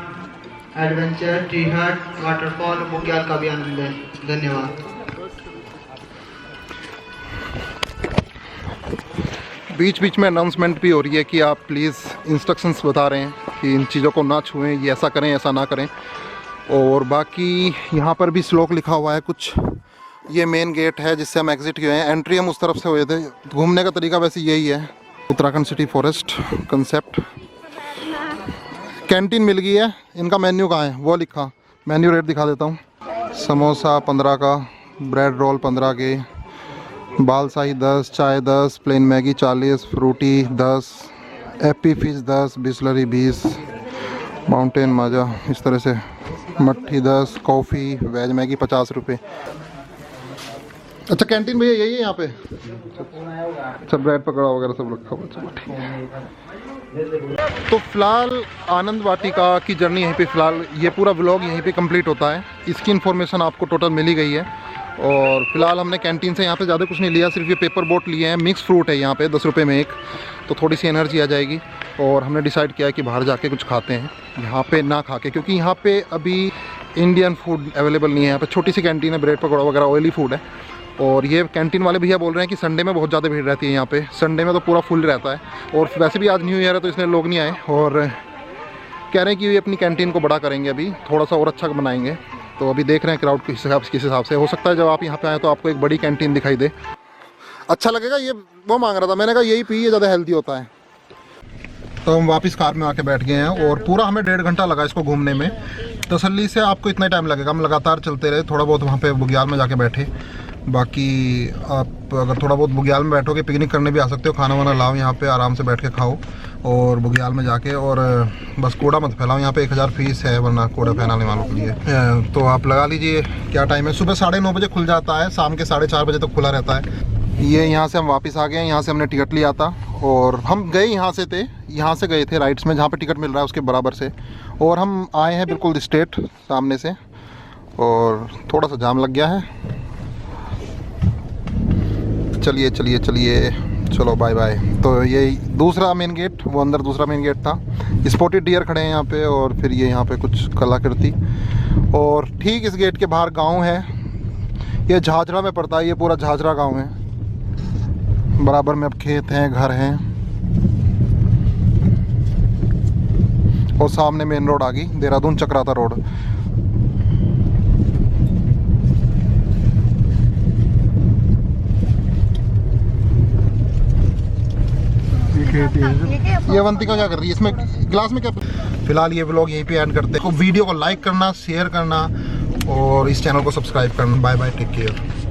एडवेंचर, ट्री हट, वाटरफॉल, बुग्याल का भी आनंद है। धन्यवाद। बीच बीच में अनाउंसमेंट भी हो रही है कि आप प्लीज़ इंस्ट्रक्शंस बता रहे हैं कि इन चीज़ों को ना छुएं, ये ऐसा करें ऐसा ना करें। और बाकी यहाँ पर भी श्लोक लिखा हुआ है कुछ। ये मेन गेट है जिससे हम एग्जिट किए हैं, एंट्री हम उस तरफ से हुए थे। घूमने का तरीका वैसे यही है, Uttarakhand city forest concept. Canteen मिल गई है, इनका मेन्यू कहाँ है वो लिखा, मेन्यू रेट दिखा देता हूँ। समोसा 15 का, ब्रेड रोल 15 के, बाल शाही 10, चाय 10, plain Maggi 40, Frooti 10, Appy Fizz 10, Bisleri 20, mountain Maaza इस तरह से, मट्ठी 10, कॉफ़ी, वेज मैगी 50 रुपये। अच्छा कैंटीन भैया यही है यहाँ पे? अच्छा ब्रेड पकौड़ा वगैरह सब रखा हुआ, चलो ठीक है। तो फिलहाल आनंद वाटिका की जर्नी यहीं पे, फिलहाल ये पूरा व्लॉग यहीं पे कंप्लीट होता है। इसकी इन्फॉर्मेशन आपको टोटल मिल ही गई है। और फिलहाल हमने कैंटीन से यहाँ पे ज़्यादा कुछ नहीं लिया, सिर्फ ये पेपर बोट लिए हैं। मिक्स फ्रूट है यहाँ पे 10 रुपये में एक, तो थोड़ी सी एनर्जी आ जाएगी। और हमने डिसाइड किया है कि बाहर जाके कुछ खाते हैं, यहाँ पे ना खा के, क्योंकि यहाँ पे अभी इंडियन फूड अवेलेबल नहीं है। यहाँ पे छोटी सी कैंटीन है, ब्रेड पकौड़ा वगैरह ऑयली फूड है। और ये कैंटीन वाले भैया बोल रहे हैं कि संडे में बहुत ज़्यादा भीड़ रहती है यहाँ पे, संडे में तो पूरा फुल रहता है। और वैसे भी आज न्यू ईयर है तो इसलिए लोग नहीं आए, और कह रहे हैं कि ये अपनी कैंटीन को बड़ा करेंगे, अभी थोड़ा सा और अच्छा बनाएंगे। तो अभी देख रहे हैं क्राउड किस हिसाब से। हो सकता है जब आप यहाँ पे आए तो आपको एक बड़ी कैंटीन दिखाई दे, अच्छा लगेगा। ये वो मांग रहा था, मैंने कहा यही पी, ये ज़्यादा हेल्दी होता है। तो हम वापस कार में आके बैठ गए हैं और पूरा हमें 1.5 घंटा लगा इसको घूमने में। तसल्ली से आपको इतना टाइम लगेगा, हम लगातार चलते रहे, थोड़ा बहुत वहाँ पे बुग्याल में जाके बैठे। बाकी आप अगर थोड़ा बहुत बुग्याल में बैठोगे, पिकनिक करने भी आ सकते हो, खाना वाना लाओ यहाँ पे आराम से बैठ के खाओ और बुग्याल में जाके। और बस कूड़ा मत फैलाओ, यहाँ पे 1000 फीस है वरना कूड़ा फैलाने वालों के लिए। तो आप लगा लीजिए क्या टाइम है, सुबह 9:30 बजे खुल जाता है, शाम के 4:30 बजे तक खुला रहता है। ये यहाँ से हम वापस आ गए हैं, यहाँ से हमने टिकट लिया था और हम गए यहाँ से गए थे राइट्स में, जहाँ पे टिकट मिल रहा है उसके बराबर से। और हम आए हैं बिल्कुल स्ट्रेट सामने से, और थोड़ा सा जाम लग गया है। चलिए चलिए चलिए, चलो बाय बाय। तो ये दूसरा मेन गेट, वो अंदर दूसरा मेन गेट था। स्पॉटेड डियर खड़े हैं यहाँ पे, और फिर ये यहाँ पे कुछ कलाकृति। और ठीक इस गेट के बाहर गांव है, ये झाझरा में पड़ता है, ये पूरा झाझरा गांव है। बराबर में अब खेत हैं, घर हैं, और सामने मेन रोड आ गई, देहरादून चक्राता रोड। ये अवंतिका क्या कर रही है इसमें गिलास में क्या? फिलहाल ये व्लॉग यहीं पे एंड करते हैं। वीडियो को लाइक करना, शेयर करना और इस चैनल को सब्सक्राइब करना। Bye bye, take care.